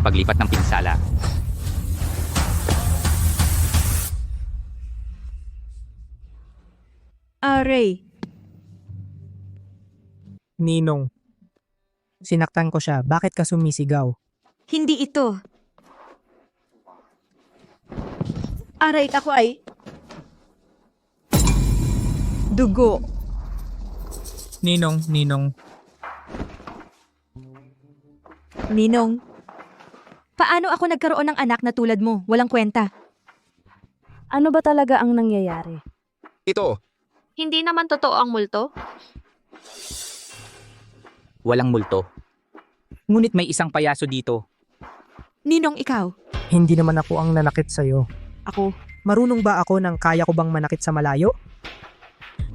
Paglipat ng pinsala. Ray, Ninong, sinaktan ko siya. Bakit ka sumisigaw? hindi ito. Aray, ako ay... dugo. Ninong, Ninong, paano ako nagkaroon ng anak na tulad mo? Walang kwenta. Ano ba talaga ang nangyayari? Ito, Hindi naman totoo ang multo. Walang multo. Ngunit may isang payaso dito. Ninong, ikaw. hindi naman ako ang nanakit sa'yo. Ako. Marunong ba ako ng kaya ko bang manakit sa malayo?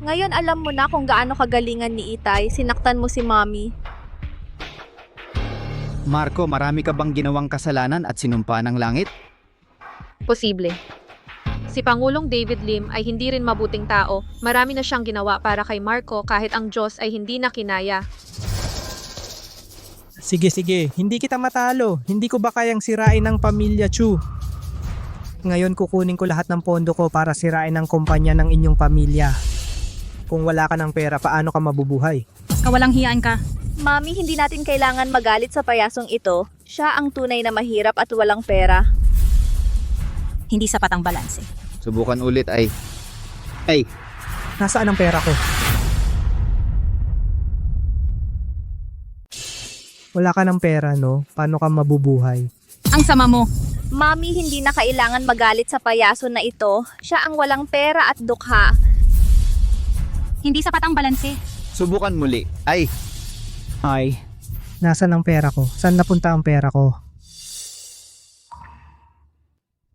Ngayon alam mo na kung gaano kagalingan ni Itay, sinaktan mo si Mommy. Marco, marami ka bang ginawang kasalanan at sinumpa ng langit? Posible. Si Pangulong David Lim ay hindi rin mabuting tao. Marami na siyang ginawa para kay Marco kahit ang Diyos ay hindi na kinaya. Sige, hindi kita matalo. Hindi ko ba kayang sirain ang pamilya Chu? Ngayon kukunin ko lahat ng pondo ko para sirain ang kumpanya ng inyong pamilya. Kung wala ka ng pera, paano ka mabubuhay? Kawalang hiyaan ka. Mami, hindi natin kailangan magalit sa payasong ito. Siya ang tunay na mahirap at walang pera. Hindi sapat ang balanse. Subukan ulit ay... Nasaan ang pera ko? Wala ka ng pera, no? Paano ka mabubuhay? Ang sama mo. Mami, hindi na kailangan magalit sa payaso na ito. Siya ang walang pera at dukha. Hindi sapat ang balanse. Subukan muli. Nasaan ang pera ko? Saan napunta ang pera ko?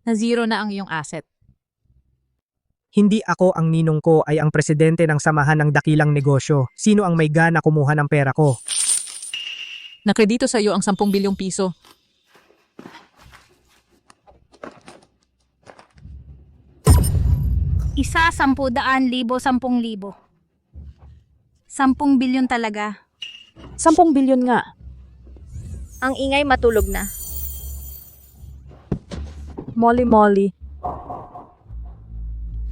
Na zero na ang iyong asset. Hindi ako ang ninong ko ay ang presidente ng samahan ng dakilang negosyo. Sino ang may gana kumuha ng pera ko? Nakredito sa iyo ang 10 bilyong piso. Isa, 10,000, 10,000. 10 bilyon talaga. 10 bilyon nga. Ang ingay matulog na. Molly.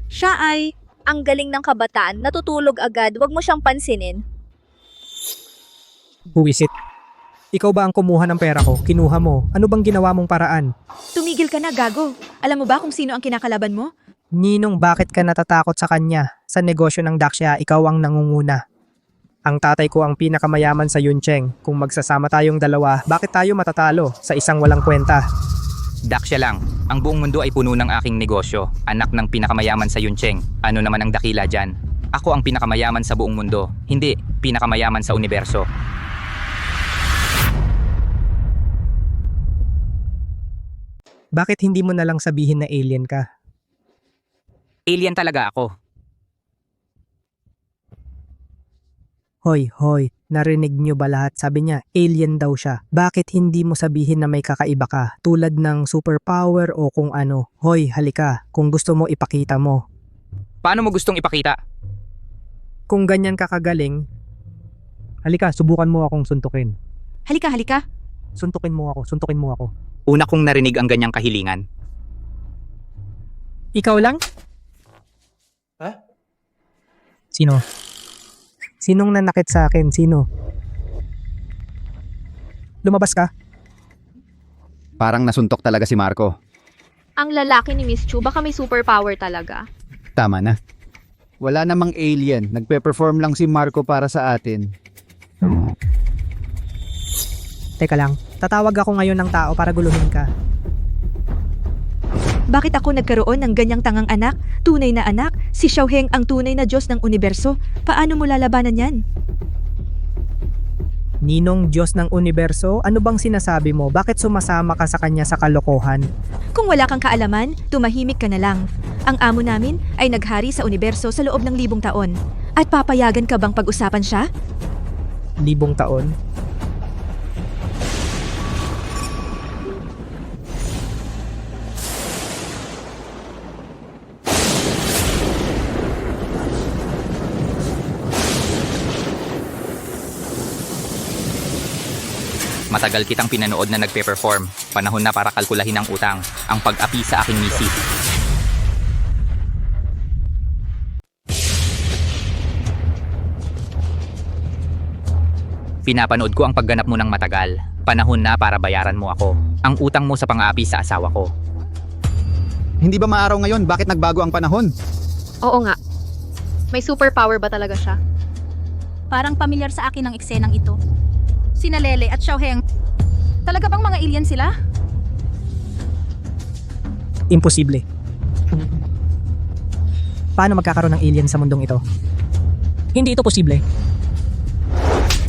Siya ay... Ang galing ng kabataan, natutulog agad, wag mo siyang pansinin. Buwisit. Ikaw ba ang kumuha ng pera ko? Kinuha mo. Ano bang ginawa mong paraan? Tumigil ka na, gago. Alam mo ba kung sino ang kinakalaban mo? Ninong, bakit ka natatakot sa kanya? Sa negosyo ng Daxia, ikaw ang nangunguna. Ang tatay ko ang pinakamayaman sa Yuncheng. Kung magsasama tayong dalawa, bakit tayo matatalo sa isang walang kwenta? Daxia lang. Ang buong mundo ay puno ng aking negosyo. Anak ng pinakamayaman sa Yuncheng. Ano naman ang dakila dyan? Ako ang pinakamayaman sa buong mundo. Hindi, pinakamayaman sa universo. Bakit hindi mo na lang sabihin na alien ka? Alien talaga ako. Hoy, narinig niyo ba lahat? Sabi niya, alien daw siya. Bakit hindi mo sabihin na may kakaiba ka? Tulad ng superpower o kung ano. Hoy, halika. Kung gusto mo, ipakita mo. Paano mo gustong ipakita? Kung ganyan ka kagaling, halika, subukan mo akong suntukin. Halika. Suntukin mo ako. Una kong narinig ang ganyang kahilingan. Ikaw lang? Sino? Sinong nanakit sa akin? Sino? Lumabas ka? Parang nasuntok talaga si Marco. Ang lalaki ni Miss Chu, baka may superpower talaga. Tama na. Wala namang alien. Nagpe-perform lang si Marco para sa atin. Teka lang, tatawag ako ngayon ng tao para guluhin ka. Bakit ako nagkaroon ng ganyang tangang anak? Tunay na anak? Si Xiaoheng ang tunay na Diyos ng universo. Paano mo lalabanan yan? Ninong Diyos ng Universo, ano bang sinasabi mo? Bakit sumasama ka sa kanya sa kalokohan? Kung wala kang kaalaman, tumahimik ka na lang. Ang amo namin ay naghari sa universo sa loob ng 1,000 taon. At papayagan ka bang pag-usapan siya? 1,000 taon? Matagal kitang pinanood na nagpe-perform. Panahon na para kalkulahin ang utang, ang pag-api sa aking misi. Pinapanood ko ang pagganap mo ng matagal. Panahon na para bayaran mo ako. Ang utang mo sa pang-aapi sa asawa ko. Hindi ba maaraw ngayon? Bakit nagbago ang panahon? Oo nga. May superpower ba talaga siya? Parang pamilyar sa akin ang eksenang ito. Sina Lele at Xiaoheng. Talaga bang mga alien sila? Imposible. Paano magkakaroon ng alien sa mundong ito? Hindi ito posible.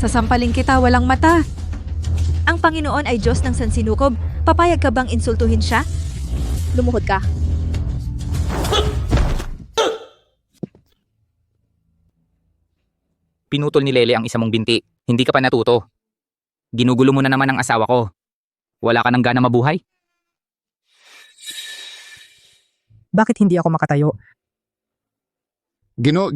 Sasampaling kita walang mata. Ang Panginoon ay Diyos ng sansinukob. Papayag ka bang insultuhin siya? Lumuhod ka. Pinutol ni Lele ang isa mong binti. Hindi ka pa natuto. Ginugulo mo na naman ang asawa ko. Wala ka ng gana mabuhay? Bakit hindi ako makatayo? Gino.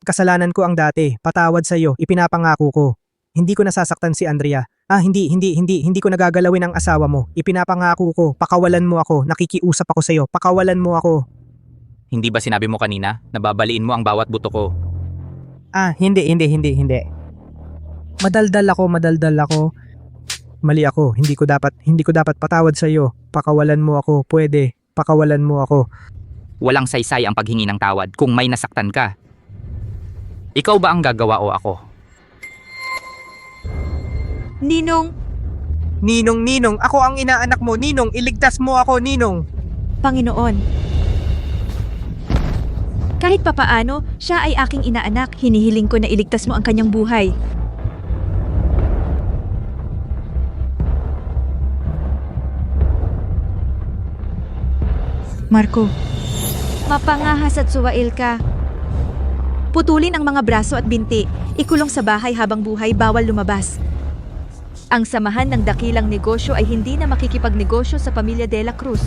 Kasalanan ko ang dati. Patawad sa'yo. Ipinapangako ko. Hindi ko nasasaktan si Andrea. Hindi ko nagagalawin ang asawa mo. Ipinapangako ko. Pakawalan mo ako. Nakikiusap ako sa'yo. Pakawalan mo ako. Hindi ba sinabi mo kanina na babaliin mo ang bawat buto ko? Hindi. Madaldal ako. Mali ako. Hindi ko dapat patawad sa'yo. Pakawalan mo ako. Pwede. Pakawalan mo ako. Walang saysay ang paghingi ng tawad kung may nasaktan ka. Ikaw ba ang gagawa o ako? Ninong, Ninong, ako ang inaanak mo. Ninong, iligtas mo ako, Ninong. Panginoon. Kahit papaano, siya ay aking inaanak. Hinihiling ko na iligtas mo ang kanyang buhay. Marco, mapangahas at suwail ka. Putulin ang mga braso at binti. Ikulong sa bahay habang buhay, bawal lumabas. Ang samahan ng dakilang negosyo ay hindi na makikipagnegosyo sa pamilya De La Cruz.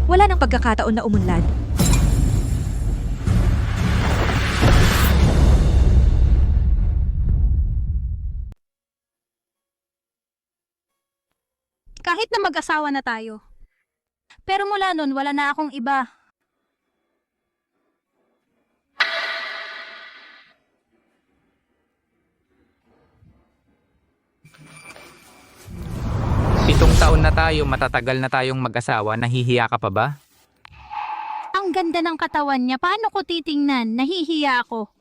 Wala nang pagkakataon na umunlad. Kahit na mag-asawa na tayo. Pero mula nun, wala na akong iba. Pitong taon na tayo, matatagal na tayong mag-asawa, nahihiya ka pa ba? Ang ganda ng katawan niya. Paano ko titingnan? Nahihiya ako.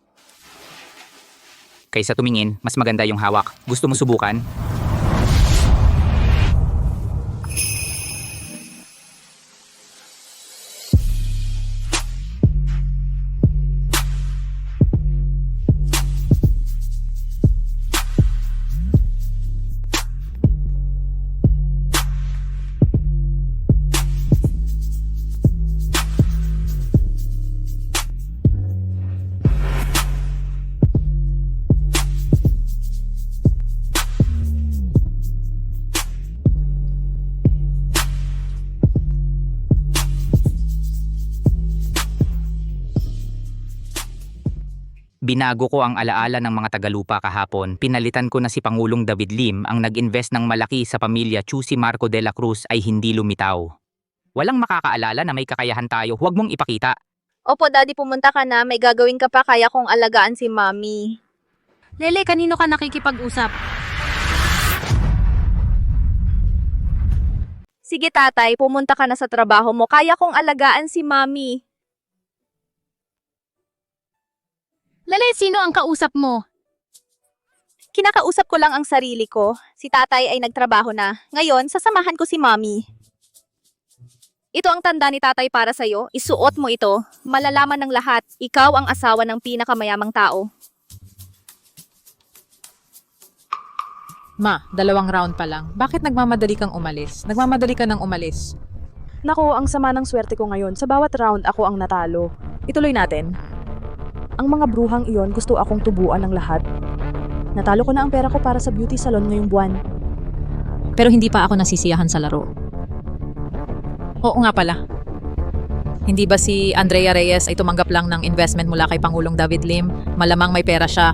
Kaysa tumingin, mas maganda yung hawak. Gusto mo subukan? Binago ko ang alaala ng mga Tagalupa kahapon. Pinalitan ko na si Pangulong David Lim ang nag-invest ng malaki sa pamilya Chu. Si Marco de la Cruz ay hindi lumitaw. Walang makakaalala na may kakayahan tayo. Huwag mong ipakita. Opo, Daddy, pumunta ka na. May gagawin ka pa kaya kong alagaan si Mommy. Lele, kanino ka nakikipag-usap? Sige, Tatay, pumunta ka na sa trabaho mo. Kaya kong alagaan si Mommy. Lele, sino ang kausap mo? Kinakausap ko lang ang sarili ko. Si Tatay ay nagtrabaho na. Ngayon, sasamahan ko si Mommy. Ito ang tanda ni tatay para sa'yo. Isuot mo ito. Malalaman ng lahat. Ikaw ang asawa ng pinakamayamang tao. Ma, 2 round pa lang. Bakit nagmamadali kang umalis? Nagmamadali ka nang umalis. Nako, ang sama ng swerte ko ngayon. Sa bawat round, ako ang natalo. Ituloy natin. Ang mga bruhang iyon gusto akong tubuan ng lahat. Natalo ko na ang pera ko para sa beauty salon ngayong buwan. Pero hindi pa ako nasisiyahan sa laro. Oo nga pala. Hindi ba si Andrea Reyes ay tumanggap lang ng investment mula kay Pangulong David Lim? Malamang may pera siya.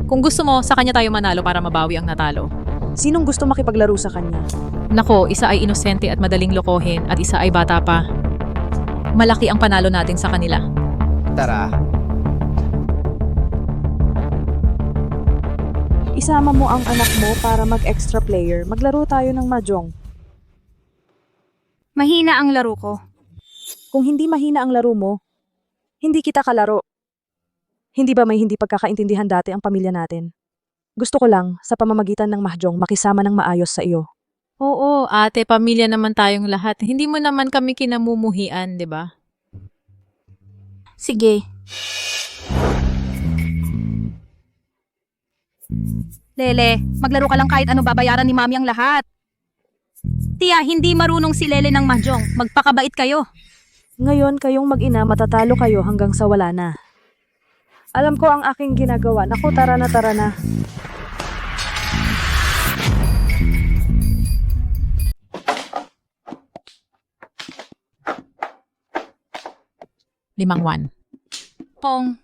Kung gusto mo, sa kanya tayo manalo para mabawi ang natalo. Sinong gusto makipaglaro sa kanya? Nako, isa ay inosente at madaling lokohin at isa ay bata pa. Malaki ang panalo natin sa kanila. Tara. Isama mo ang anak mo para mag-extra player. Maglaro tayo ng mahjong. Mahina ang laro ko. Kung hindi mahina ang laro mo, hindi kita kalaro. Hindi ba may hindi pagkakaintindihan dati ang pamilya natin? Gusto ko lang, sa pamamagitan ng mahjong, makisama ng maayos sa iyo. Oo, ate, pamilya naman tayong lahat. Hindi mo naman kami kinamumuhian, di ba? Sige. Lele, maglaro ka lang kahit ano, babayaran ni Mami ang lahat. Tia, hindi marunong si Lele ng mahjong. Magpakabait kayo. Ngayon, kayong mag-ina, matatalo kayo hanggang sa wala na. Alam ko ang aking ginagawa. Naku, tara na, tara na. Limang 1. Pong.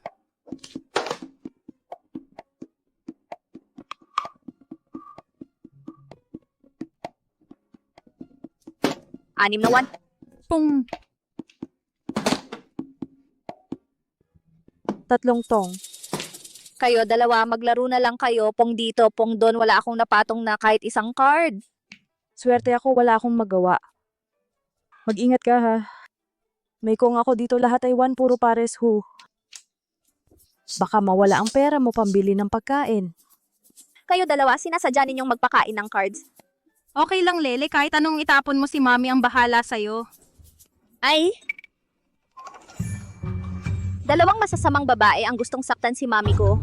Anim na 1. Pong. 3 tong. Kayo, 2, maglaro na lang kayo. Pong dito, pong doon. Wala akong napatong na kahit isang card. Swerte ako, wala akong magawa. Mag-ingat ka ha. May kung ako dito lahat ay 1, puro pares ho. Baka mawala ang pera mo pambili ng pagkain. Kayo 2, sinasadya ninyong magpakain ng cards. Okay lang, Lele. Kahit anong itapon mo, si Mami ang bahala sa'yo. Ay! 2 masasamang babae ang gustong saktan si mami ko.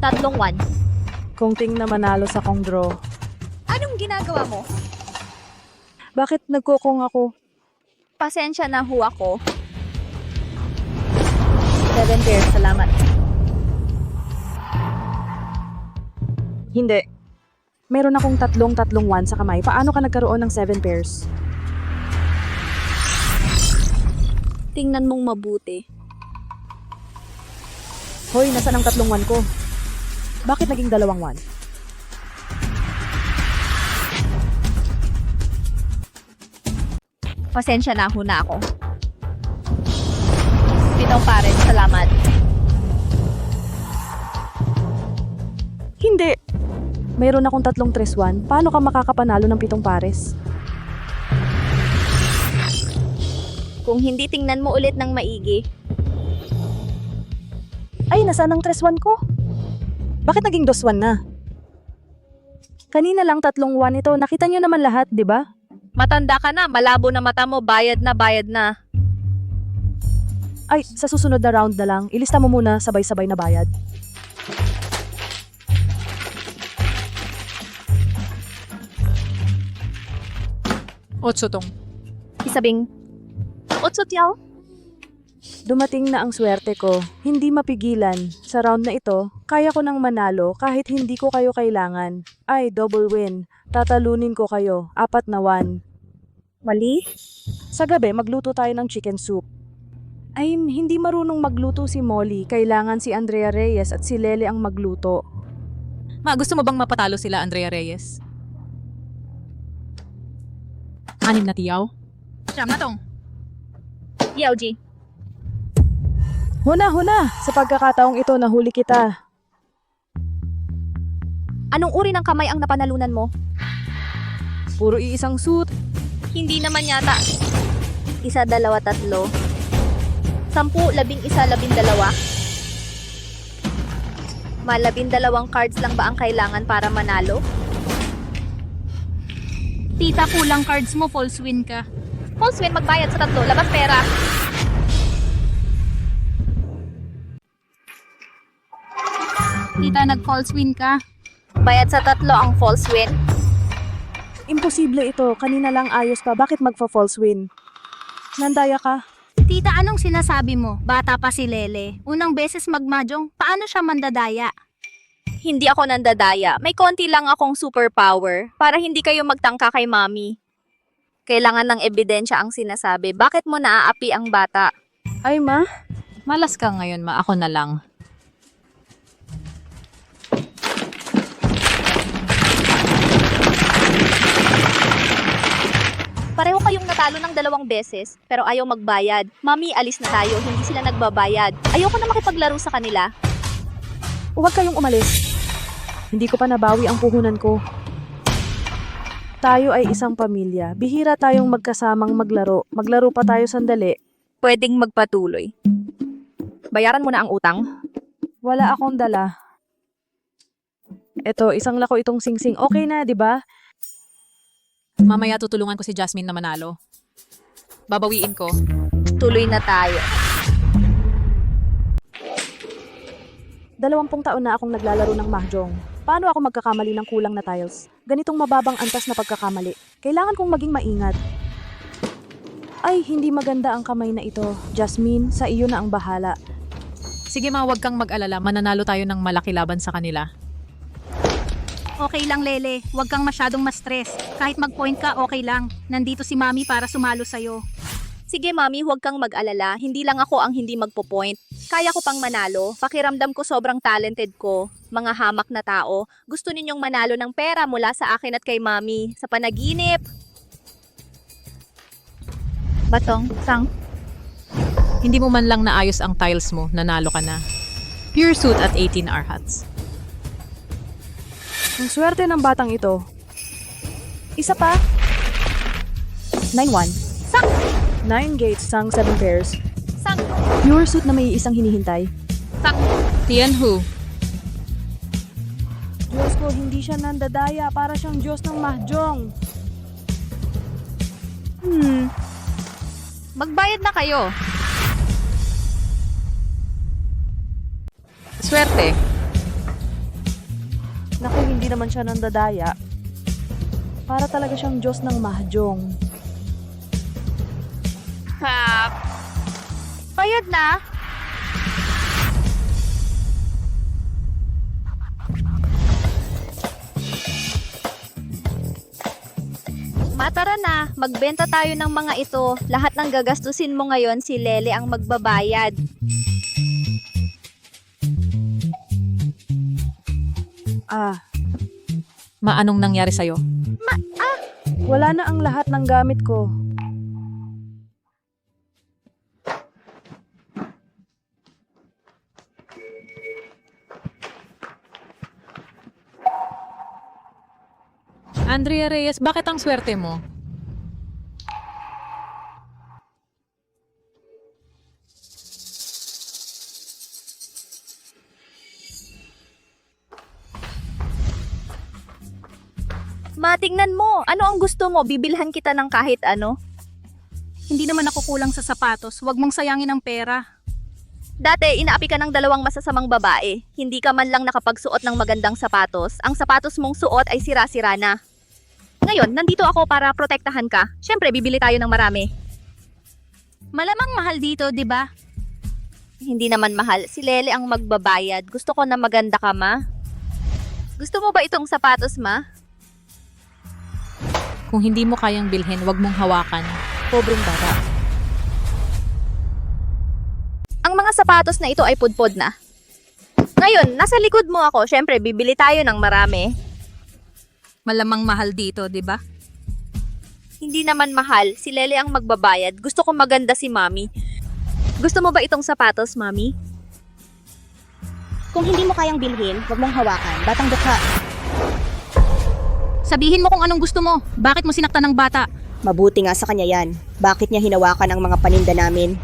3 1. Kung na manalo sa kong draw. Anong ginagawa mo? Bakit nagkukong ako? Pasensya na ho ako. 7 pairs, salamat. Hindi. Meron akong 3 1 sa kamay. Paano ka nagkaroon ng 7 pairs? Tingnan mong mabuti. Hoy, nasaan ang 3 1 ko? Bakit naging 2 1? Pasensya na ho na ako. 7 pares, salamat. Hindi. Mayroon akong 3 3 1. Paano ka makakapanalo ng 7 pares? Kung hindi, tingnan mo ulit ng maigi. Ay, nasaan ang 3 1 ko? Bakit naging 2 1 na? Kanina lang 3 1 ito. Nakita niyo naman lahat, di ba? Matanda ka na, malabo na mata mo, bayad na, bayad na. Ay, sa susunod na round na lang, ilista mo muna sabay-sabay na bayad. Otso tong. Isabing. 8 tiyaw. Dumating na ang swerte ko. Hindi mapigilan. Sa round na ito, kaya ko nang manalo kahit hindi ko kayo kailangan. Ay, double win. Tatalunin ko kayo. 4 na 1. Mali? Sa gabi, magluto tayo ng chicken soup. Ay, hindi marunong magluto si Molly. Kailangan si Andrea Reyes at si Lele ang magluto. Ma, gusto mo bang mapatalo sila, Andrea Reyes? 6 na tiyaw? Siyam na tong. Yaw, G. Huna! Sa pagkakataong ito, nahuli kita. Anong uri ng kamay ang napanalunan mo? Puro iisang suit. Hindi naman yata. 1, 2, 3. 10, 11, 12. 12 cards lang ba ang kailangan para manalo? Tita, kulang cards mo, false win ka. False win, magbayad sa 3, labas pera. Tita, nag-false win ka. Bayad sa 3 ang false win. Imposible ito. Kanina lang ayos pa. Bakit magfa-false win? Nandaya ka? Tita, anong sinasabi mo? Bata pa si Lele. Unang beses magmahjong, paano siya mandadaya? Hindi ako nandadaya. May konti lang akong superpower para hindi kayo magtangka kay mami. Kailangan ng ebidensya ang sinasabi. Bakit mo naaapi ang bata? Ay, ma? Malas ka ngayon, ma. Ako na lang. Pareho kayong natalo ng 2 beses, pero ayaw magbayad. Mami, alis na tayo. Hindi sila nagbabayad. Ayoko na makipaglaro sa kanila. Huwag kayong umalis. Hindi ko pa nabawi ang puhunan ko. Tayo ay isang pamilya. Bihira tayong magkasamang maglaro. Maglaro pa tayo sandali. Pwedeng magpatuloy. Bayaran mo na ang utang. Wala akong dala. Eto, isang lako itong singsing. Okay na, di ba? Mamaya tutulungan ko si Jasmine na manalo. Babawiin ko. Tuloy na tayo. 20 taon na akong naglalaro ng mahjong. Paano ako magkakamali ng kulang na tiles? Ganitong mababang antas na pagkakamali. Kailangan kong maging maingat. Ay, hindi maganda ang kamay na ito. Jasmine, sa iyo na ang bahala. Sige ma, huwag kang mag-alala. Mananalo tayo ng malaki laban sa kanila. Okay lang, Lele. Huwag kang masyadong ma-stress. Kahit mag-point ka, okay lang. Nandito si Mami para sumalo sa'yo. Sige mami, huwag kang mag-alala. Hindi lang ako ang hindi magpo-point. Kaya ko pang manalo. Pakiramdam ko sobrang talented ko. Mga hamak na tao. Gusto ninyong manalo ng pera mula sa akin at kay mami. Sa panaginip. Batong, sang. Hindi mo man lang naayos ang tiles mo, nanalo ka na. Pure suit at 18 arhats. Ang swerte ng batang ito. Isa pa. 9-1. Sang! 9 gates, sang 7 pairs. Sang! Pure suit na may isang hinihintay. Sang! Tianhu. Diyos ko, hindi siya nandadaya. Para siyang Diyos ng mahjong. Magbayad na kayo. Swerte. Naku, hindi naman siya nandadaya. Para talaga siyang Diyos ng mahjong. Bayad na. Matara na, magbenta tayo ng mga ito. Lahat ng gagastusin mo ngayon, si Lele ang magbabayad. Ma, anong nangyari sa'yo? Wala na ang lahat ng gamit ko. Andrea Reyes, bakit ang swerte mo? Matingnan mo, ano ang gusto mo? Bibilhan kita ng kahit ano. Hindi naman ako kulang sa sapatos. Huwag mong sayangin ang pera. Dati, inaapi ka ng 2 masasamang babae. Hindi ka man lang nakapagsuot ng magandang sapatos. Ang sapatos mong suot ay sira-sira na. Ngayon, nandito ako para protektahan ka. Siyempre, bibili tayo ng marami. Malamang mahal dito, di ba? Hindi naman mahal. Si Lele ang magbabayad. Gusto ko na maganda ka, ma. Gusto mo ba itong sapatos, ma? Kung hindi mo kayang bilhin, wag mong hawakan. Pobreng bata. Ang mga sapatos na ito ay pudpod na. Ngayon, nasa likod mo ako. Siyempre, bibili tayo ng marami. Malamang mahal dito, di ba? Hindi naman mahal. Si Lele ang magbabayad. Gusto ko maganda si Mami. Gusto mo ba itong sapatos, Mami? Kung hindi mo kayang bilhin, huwag mong hawakan. Batang dukha. Sabihin mo kung anong gusto mo. Bakit mo sinaktan ng bata? Mabuti nga sa kanya yan. Bakit niya hinawakan ang mga paninda namin?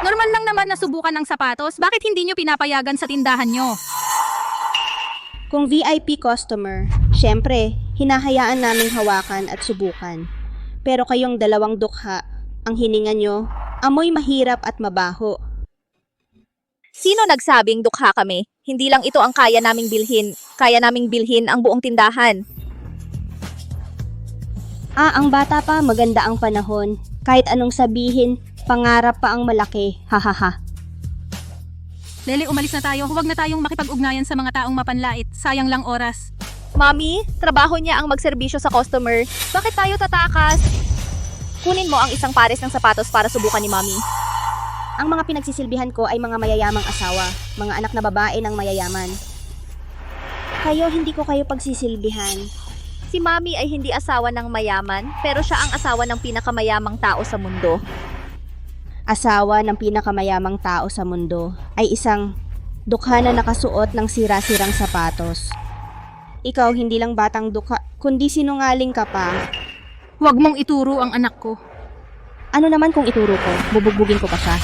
Normal lang naman na subukan ng sapatos. Bakit hindi nyo pinapayagan sa tindahan nyo? Kung VIP customer, syempre, hinahayaan naming hawakan at subukan. Pero kayong dalawang dukha, ang hininga nyo, amoy mahirap at mabaho. Sino nagsabing dukha kami? Hindi lang ito ang kaya naming bilhin. Kaya naming bilhin ang buong tindahan. Ang bata pa, maganda ang panahon. Kahit anong sabihin, pangarap pa ang malaki. Hahaha. Lele, umalis na tayo. Huwag na tayong makipag-ugnayan sa mga taong mapanlait. Sayang lang oras. Mami, trabaho niya ang magserbisyo sa customer. Bakit tayo tatakas? Kunin mo ang isang pares ng sapatos para subukan ni Mami. Ang mga pinagsisilbihan ko ay mga mayayamang asawa, mga anak na babae ng mayayaman. Kayo, hindi ko kayo pagsisilbihan. Si Mami ay hindi asawa ng mayaman, pero siya ang asawa ng pinakamayamang tao sa mundo. Asawa ng pinakamayamang tao sa mundo ay isang dukha na nakasuot ng sira-sirang sapatos. Ikaw, hindi lang batang dukha, kundi sinungaling ka pa. Huwag mong ituro ang anak ko. Ano naman kung ituro ko? Bubugbugin ko pa siya.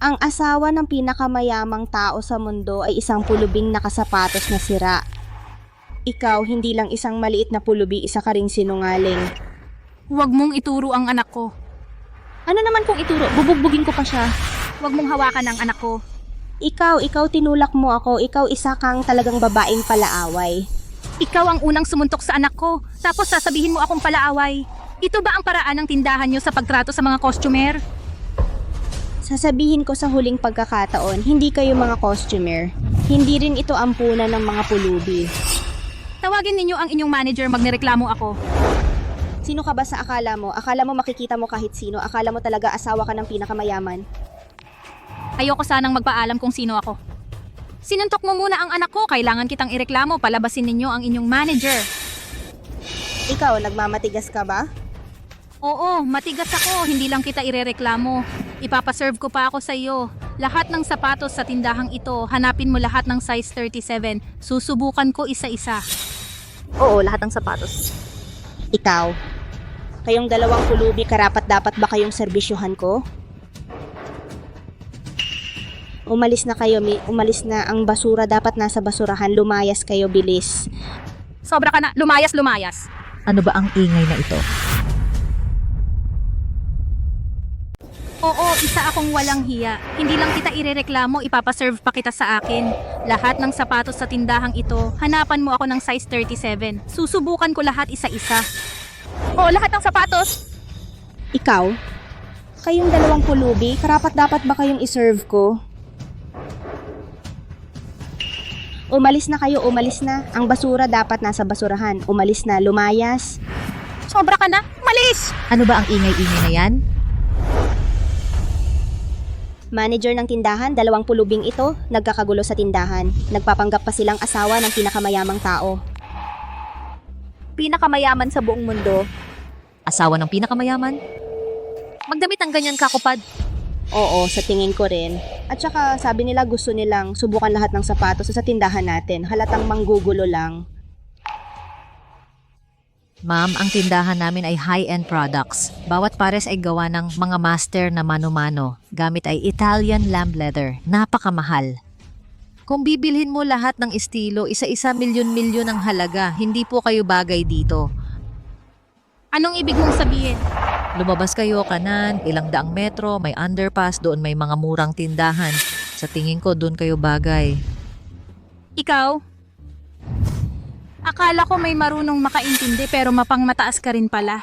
Ang asawa ng pinakamayamang tao sa mundo ay isang pulubing nakasapatos na sira. Ikaw, hindi lang isang maliit na pulubi, isa ka ring sinungaling. Huwag mong ituro ang anak ko. Ano naman kung ituro? Bubugbugin ko pa siya. Huwag mong hawakan ang anak ko. Ikaw tinulak mo ako. Ikaw isa kang talagang babaeng palaaway. Ikaw ang unang sumuntok sa anak ko, tapos sasabihin mo akong palaaway. Ito ba ang paraan ng tindahan nyo sa pagtrato sa mga customer? Sasabihin ko sa huling pagkakataon, hindi kayo mga customer. Hindi rin ito ampunan ng mga pulubi. Tawagin ninyo ang inyong manager, magnireklamo ako. Sino ka ba sa akala mo? Akala mo makikita mo kahit sino? Akala mo talaga asawa ka ng pinakamayaman? Ayoko sanang magpaalam kung sino ako. Sinuntok mo muna ang anak ko, kailangan kitang ireklamo, palabasin ninyo ang inyong manager. Ikaw, nagmamatigas ka ba? Oo, matigas ako, hindi lang kita irereklamo. Ipapaserve ko pa ako sa iyo. Lahat ng sapatos sa tindahang ito, hanapin mo lahat ng size 37. Susubukan ko isa-isa. Oo, lahat ng sapatos. Ikaw, kayong dalawang pulubi, karapat-dapat ba kayong serbisyuhan ko? Umalis na kayo, umalis na. Ang basura dapat nasa basurahan. Lumayas kayo, bilis. Sobra ka na, lumayas. Ano ba ang ingay na ito? Oo, isa akong walang hiya. Hindi lang kita irereklamo, ipapaserve pa kita sa akin. Lahat ng sapatos sa tindahang ito, hanapan mo ako ng size 37. Susubukan ko lahat isa-isa. Oo, lahat ng sapatos. Ikaw, kayong dalawang pulubi, karapat-dapat ba kayong iserve ko? Umalis na kayo, umalis na. Ang basura dapat nasa basurahan. Umalis na, lumayas. Sobra ka na, malis! Ano ba ang ingay-ingay na yan? Manager ng tindahan, dalawang pulubing ito, nagkakagulo sa tindahan. Nagpapanggap pa silang asawa ng pinakamayamang tao. Pinakamayaman sa buong mundo. Asawa ng pinakamayaman? Magdamit ang ganyan kakupad. Oo, sa tingin ko rin. At saka sabi nila gusto nilang subukan lahat ng sapatos sa tindahan natin. Halatang manggugulo lang. Ma'am, ang tindahan namin ay high-end products. Bawat pares ay gawa ng mga master na mano-mano. Gamit ay Italian lamb leather. Napakamahal. Kung bibilhin mo lahat ng estilo, isa-isa milyon-milyon ang halaga. Hindi po kayo bagay dito. Anong ibig mong sabihin? Lumabas kayo kanan, ilang daang metro, may underpass, doon may mga murang tindahan. Sa tingin ko, doon kayo bagay. Ikaw? Akala ko may marunong makaintindi pero mapangmataas ka rin pala.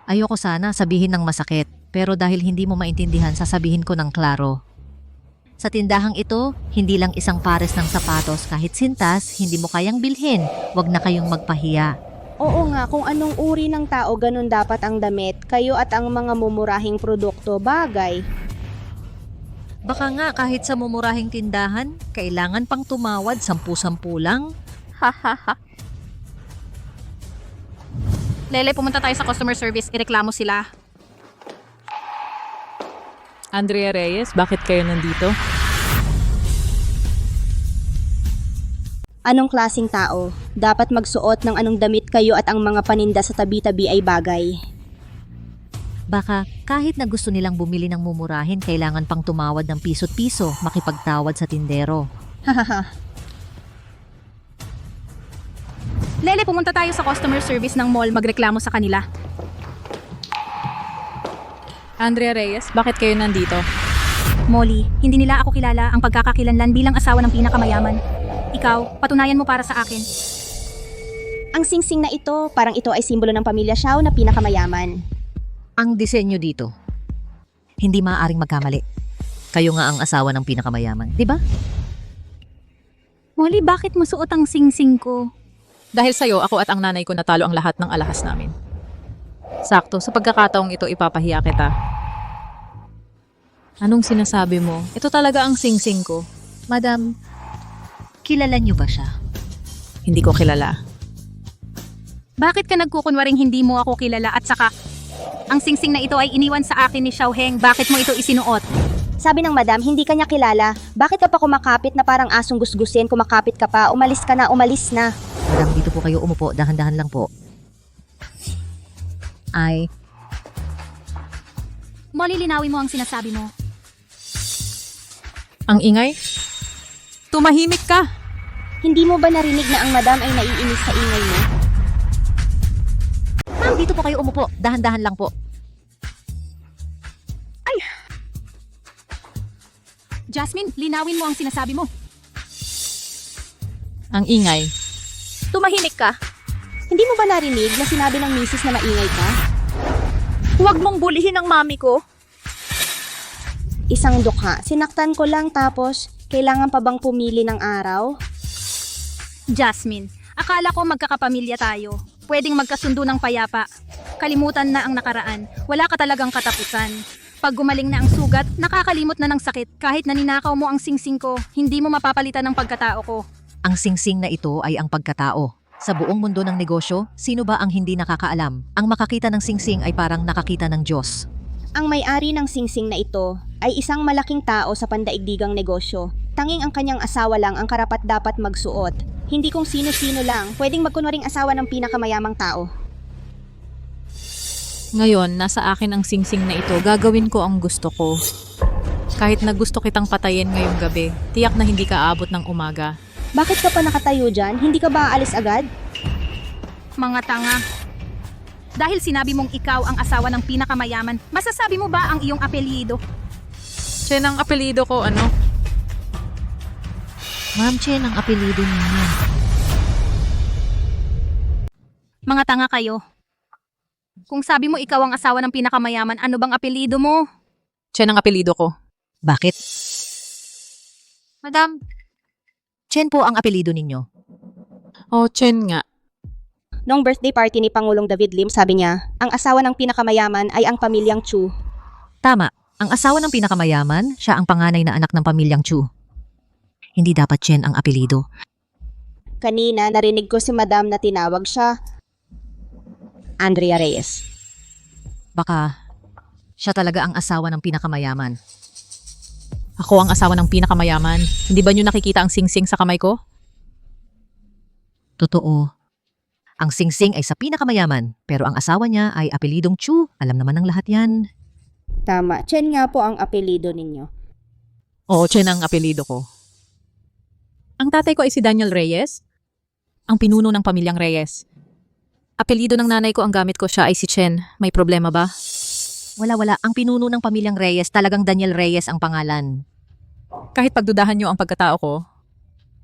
Ayoko sana sabihin ng masakit, pero dahil hindi mo maintindihan, sasabihin ko ng klaro. Sa tindahang ito, hindi lang isang pares ng sapatos, kahit sintas, hindi mo kayang bilhin. Huwag na kayong magpahiya. Oo nga, kung anong uri ng tao, ganun dapat ang damit. Kayo at ang mga mumurahing produkto, bagay. Baka nga kahit sa mumurahing tindahan, kailangan pang tumawad 10-10 lang. Hahaha. Lele, pumunta tayo sa customer service, ireklamo sila. Andrea Reyes, bakit kayo nandito? Anong klasing tao? Dapat magsuot ng anong damit kayo at ang mga paninda sa tabi-tabi ay bagay. Baka kahit na gusto nilang bumili ng mumurahin, kailangan pang tumawad ng piso't piso, makipagtawad sa tindero. Hahaha. Lele, pumunta tayo sa customer service ng mall magreklamo sa kanila. Andrea Reyes, bakit kayo nandito? Molly, hindi nila ako kilala ang pagkakakilanlan bilang asawa ng pinakamayaman. Ikaw, patunayan mo para sa akin. Ang singsing na ito, parang ito ay simbolo ng pamilya Xiao na pinakamayaman. Ang disenyo dito, hindi maaaring magkamali. Kayo nga ang asawa ng pinakamayaman, di ba? Molly, bakit mo suot ang singsing ko? Dahil sa'yo, ako at ang nanay ko natalo ang lahat ng alahas namin. Sakto, sa pagkakataong ito ipapahiya kita. Anong sinasabi mo? Ito talaga ang singsing ko. Madam, kilala niyo ba siya? Hindi ko kilala. Bakit ka nagkukunwaring hindi mo ako kilala at saka ang singsing na ito ay iniwan sa akin ni Xiaoheng? Bakit mo ito isinuot? Sabi ng madam, hindi kanya kilala. Bakit ka pa kumakapit na parang asong gusgusin? Kumakapit ka pa, umalis ka na, umalis na. Madam, dito po kayo umupo, dahan-dahan lang po. Ay, Molly, linawin mo ang sinasabi mo. Ang ingay? Tumahimik ka! Hindi mo ba narinig na ang madam ay naiinis sa ingay mo? ma'am, dito po kayo umupo, dahan-dahan lang po. Jasmine, linawin mo ang sinasabi mo. Ang ingay. Tumahimik ka. Hindi mo ba narinig na sinabi ng misis na maingay ka? Huwag mong bulihin ang mami ko. Isang dukha, sinaktan ko lang tapos kailangan pa bang pumili ng araw? Jasmine, akala ko magkakapamilya tayo. Pwedeng magkasundo ng payapa. Kalimutan na ang nakaraan. Wala ka talagang katapusan. Pag gumaling na ang sugat, nakakalimot na ng sakit. Kahit naninakaw mo ang singsing ko, hindi mo mapapalitan ng pagkatao ko. Ang singsing na ito ay ang pagkatao. Sa buong mundo ng negosyo, sino ba ang hindi nakakaalam? Ang makakita ng singsing ay parang nakakita ng Diyos. Ang may-ari ng singsing na ito ay isang malaking tao sa pandaigdigang negosyo. Tanging ang kanyang asawa lang ang karapat-dapat magsuot. Hindi kung sino-sino lang pwedeng magkunwaring asawa ng pinakamayamang tao. Ngayon, nasa akin ang singsing na ito. Gagawin ko ang gusto ko. Kahit na gusto kitang patayin ngayong gabi, tiyak na hindi ka aabot ng umaga. Bakit ka pa nakatayo dyan? Hindi ka ba aalis agad? Mga tanga. Dahil sinabi mong ikaw ang asawa ng pinakamayaman, masasabi mo ba ang iyong apelyido? Chen ang apelido ko, ano? Ma'am Chen, ang apelido ninyo. Mga tanga kayo. Kung sabi mo ikaw ang asawa ng pinakamayaman, ano bang apelyido mo? Chen ang apelido ko. Bakit? Madam. Chen po ang apelido ninyo. Oh, Chen nga. Noong birthday party ni Pangulong David Lim, sabi niya, ang asawa ng pinakamayaman ay ang pamilyang Chu. Tama, ang asawa ng pinakamayaman, siya ang panganay na anak ng pamilyang Chu. Hindi dapat Chen ang apelido. Kanina, narinig ko si madam na tinawag siya Andrea Reyes. Baka siya talaga ang asawa ng pinakamayaman. Ako ang asawa ng pinakamayaman. Hindi ba niyo nakikita ang singsing sa kamay ko? Totoo. Ang singsing ay sa pinakamayaman, pero ang asawa niya ay apelidong Chu. Alam naman ng lahat yan. Tama, Chen nga po ang apelido ninyo. Oo, Chen ang apelido ko. Ang tatay ko ay si Daniel Reyes, ang pinuno ng pamilyang Reyes. Apelido ng nanay ko ang gamit ko, siya ay si Chen. May problema ba? Wala. Ang pinuno ng pamilyang Reyes, talagang Daniel Reyes ang pangalan. Kahit pagdudahan niyo ang pagkatao ko,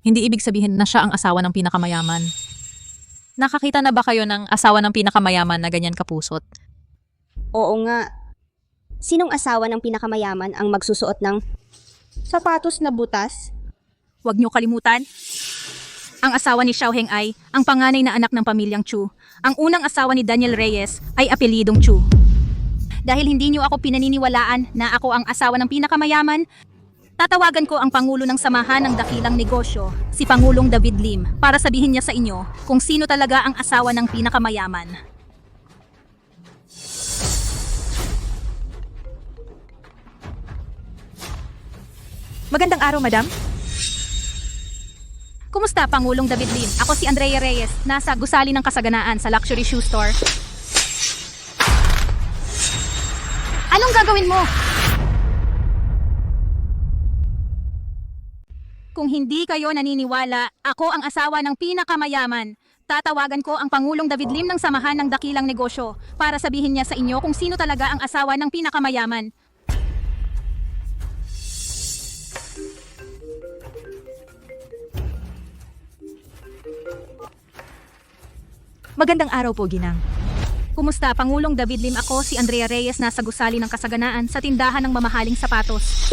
hindi ibig sabihin na siya ang asawa ng pinakamayaman. Nakakita na ba kayo ng asawa ng pinakamayaman na ganyan kapusot? Oo nga. Sinong asawa ng pinakamayaman ang magsusuot ng sapatos na butas? Huwag niyo kalimutan. Ang asawa ni Xiaoheng ay ang panganay na anak ng pamilyang Chu. Ang unang asawa ni Daniel Reyes ay apelidong Chu. Dahil hindi niyo ako pinaniniwalaan na ako ang asawa ng pinakamayaman, tatawagan ko ang Pangulo ng Samahan ng Dakilang Negosyo, si Pangulong David Lim, para sabihin niya sa inyo kung sino talaga ang asawa ng pinakamayaman. Magandang araw, madam. Kumusta, Pangulong David Lim? Ako si Andrea Reyes, nasa gusali ng kasaganaan sa luxury shoe store. Anong gagawin mo? Kung hindi kayo naniniwala, ako ang asawa ng pinakamayaman. Tatawagan ko ang Pangulong David Lim ng Samahan ng Dakilang Negosyo para sabihin niya sa inyo kung sino talaga ang asawa ng pinakamayaman. Magandang araw po, Ginang. Kumusta, Pangulong David Lim? Ako, si Andrea Reyes, nasa gusali ng kasaganaan sa tindahan ng mamahaling sapatos.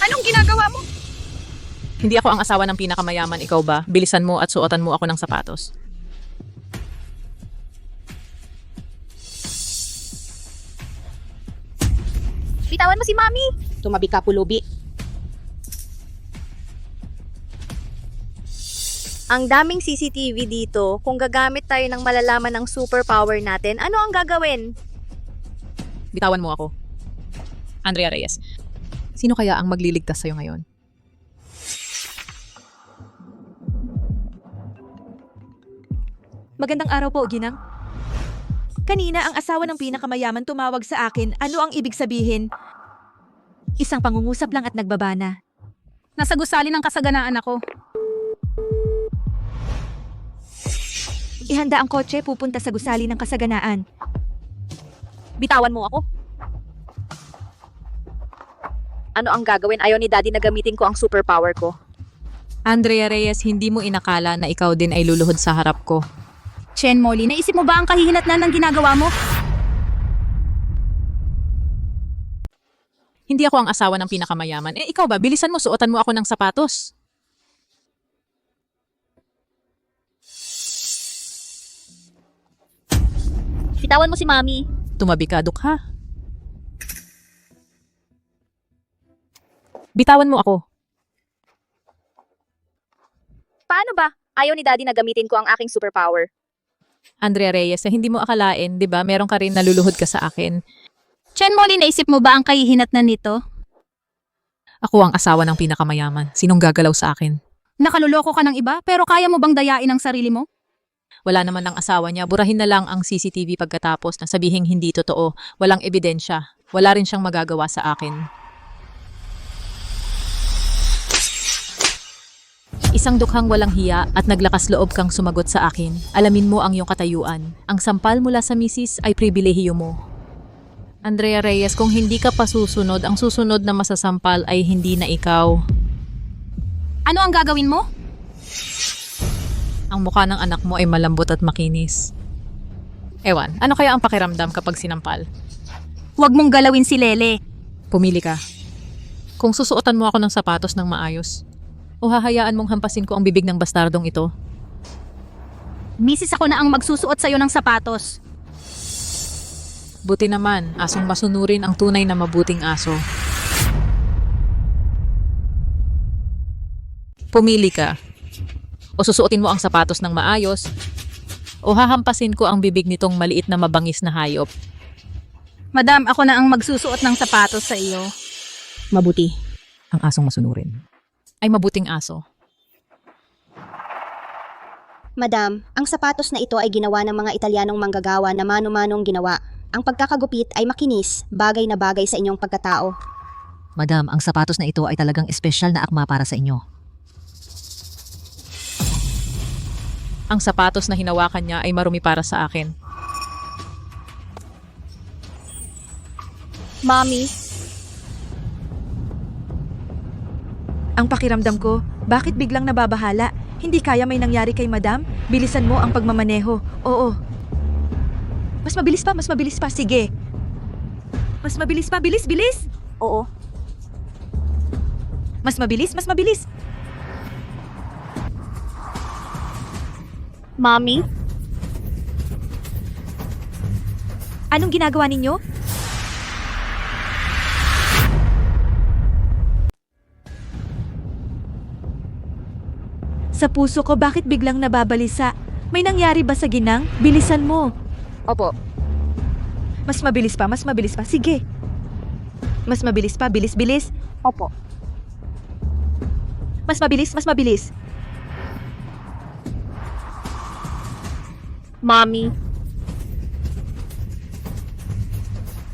Anong ginagawa mo? Hindi ako ang asawa ng pinakamayaman, ikaw ba? Bilisan mo at suotan mo ako ng sapatos. Bitawan mo si Mami! Tumabi ka, pulubi. Ang daming CCTV dito, kung gagamit tayo ng malalaman ng superpower natin, ano ang gagawin? Bitawan mo ako. Andrea Reyes, sino kaya ang magliligtas sa'yo ngayon? Magandang araw po, Ginang. Kanina, ang asawa ng pinakamayaman tumawag sa akin. Ano ang ibig sabihin? Isang pangungusap lang at nagbabana. Nasa gusali ng kasaganaan ako. Ihanda ang kotse, pupunta sa gusali ng kasaganaan. Bitawan mo ako. Ano ang gagawin? Ayaw ni Daddy na gamitin ko ang superpower ko. Andrea Reyes, hindi mo inakala na ikaw din ay luluhod sa harap ko. Chen Molly, naisip mo ba ang kahihinatnan ng ginagawa mo? Hindi ako ang asawa ng pinakamayaman. Ikaw ba? Bilisan mo, suotan mo ako ng sapatos. Bitawan mo si Mami. Tumabi ka, Dukha. Bitawan mo ako. Paano ba? Ayaw ni Daddy na gamitin ko ang aking superpower. Andrea Reyes, hindi mo akalain, di ba? Meron ka rin naluluhod ka sa akin. Chen Molly, naisip mo ba ang kahihinatnan nito? Ako ang asawa ng pinakamayaman. Sinong gagalaw sa akin? Nakaluloko ka ng iba, pero kaya mo bang dayain ang sarili mo? Wala naman ang asawa niya. Burahin na lang ang CCTV pagkatapos na sabihing hindi totoo. Walang ebidensya. Wala rin siyang magagawa sa akin. Isang dukhang walang hiya at naglakas loob kang sumagot sa akin. Alamin mo ang iyong katayuan. Ang sampal mula sa misis ay pribilehiyo mo. Andrea Reyes, kung hindi ka pa susunod, ang susunod na masasampal ay hindi na ikaw. Ano ang gagawin mo? Ang mukha ng anak mo ay malambot at makinis. Ewan, ano kaya ang pakiramdam kapag sinampal? Huwag mong galawin si Lele. Pumili ka. Kung susuotan mo ako ng sapatos ng maayos, o hahayaan mong hampasin ko ang bibig ng bastardong ito? Misis ako na ang magsusuot sa'yo ng sapatos. Buti naman, asong masunurin ang tunay na mabuting aso. Pumili ka. O susuotin mo ang sapatos ng maayos, o hahampasin ko ang bibig nitong maliit na mabangis na hayop. Madam, ako na ang magsusuot ng sapatos sa iyo. Mabuti. Ang asong masunurin ay mabuting aso. Madam, ang sapatos na ito ay ginawa ng mga Italianong manggagawa na mano-manong ginawa. Ang pagkakagupit ay makinis, bagay na bagay sa inyong pagkatao. Madam, ang sapatos na ito ay talagang espesyal na akma para sa inyo. Ang sapatos na hinawakan niya ay marumi para sa akin. Mommy, Ang pakiramdam ko, bakit biglang nababahala? Hindi kaya may nangyari kay Madam? Bilisan mo ang pagmamaneho. Oo. Mas mabilis pa, sige. Mas mabilis pa, bilis. Oo. Mas mabilis. Mommy, Anong ginagawa ninyo? Sa puso ko, bakit biglang nababalisa? May nangyari ba sa ginang? Bilisan mo. Opo. Mas mabilis pa, sige. Mas mabilis pa, bilis. Opo. Mas mabilis. Mommy,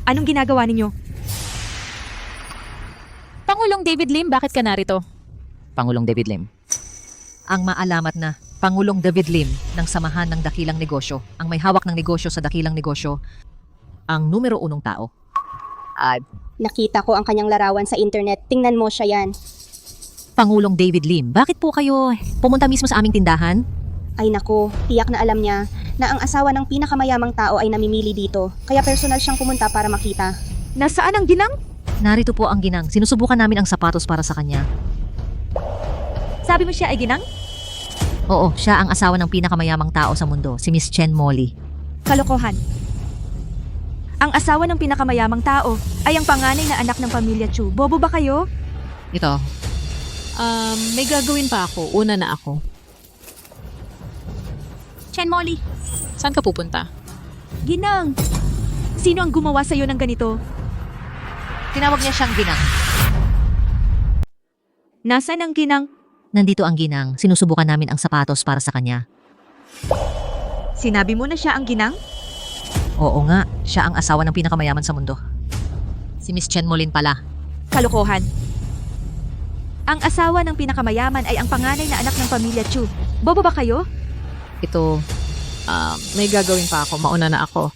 Anong ginagawa ninyo? Pangulong David Lim, bakit ka narito? Pangulong David Lim. ang maalamat na Pangulong David Lim ng Samahan ng Dakilang Negosyo, ang may hawak ng negosyo sa Dakilang Negosyo, ang numero 1 tao. Nakita ko ang kanyang larawan sa internet. Tingnan mo siya yan. Pangulong David Lim, bakit po kayo pumunta mismo sa aming tindahan? Ay nako, tiyak na alam niya na ang asawa ng pinakamayamang tao ay namimili dito. Kaya personal siyang pumunta para makita. Nasaan ang ginang? Narito po ang ginang. Sinusubukan namin ang sapatos para sa kanya. Sabi mo siya ay ginang? Oo, siya ang asawa ng pinakamayamang tao sa mundo, si Miss Chen Molly. Kalokohan. Ang asawa ng pinakamayamang tao ay ang panganay na anak ng pamilya Chu. Bobo ba kayo? Ito. May gagawin pa ako. Una na ako. Chen Molly, Saan ka pupunta? Ginang! Sino ang gumawa sa'yo ng ganito? Tinawag niya siyang ginang. Nasaan ang ginang? Nandito ang ginang. Sinusubukan namin ang sapatos para sa kanya. Sinabi mo na siya ang ginang? Oo nga, siya ang asawa ng pinakamayaman sa mundo. Si Miss Chen Molin pala. Kalokohan. Ang asawa ng pinakamayaman ay ang panganay na anak ng pamilya Chu. Bobo ba kayo? Ito. May gagawin pa ako. Mauna na ako.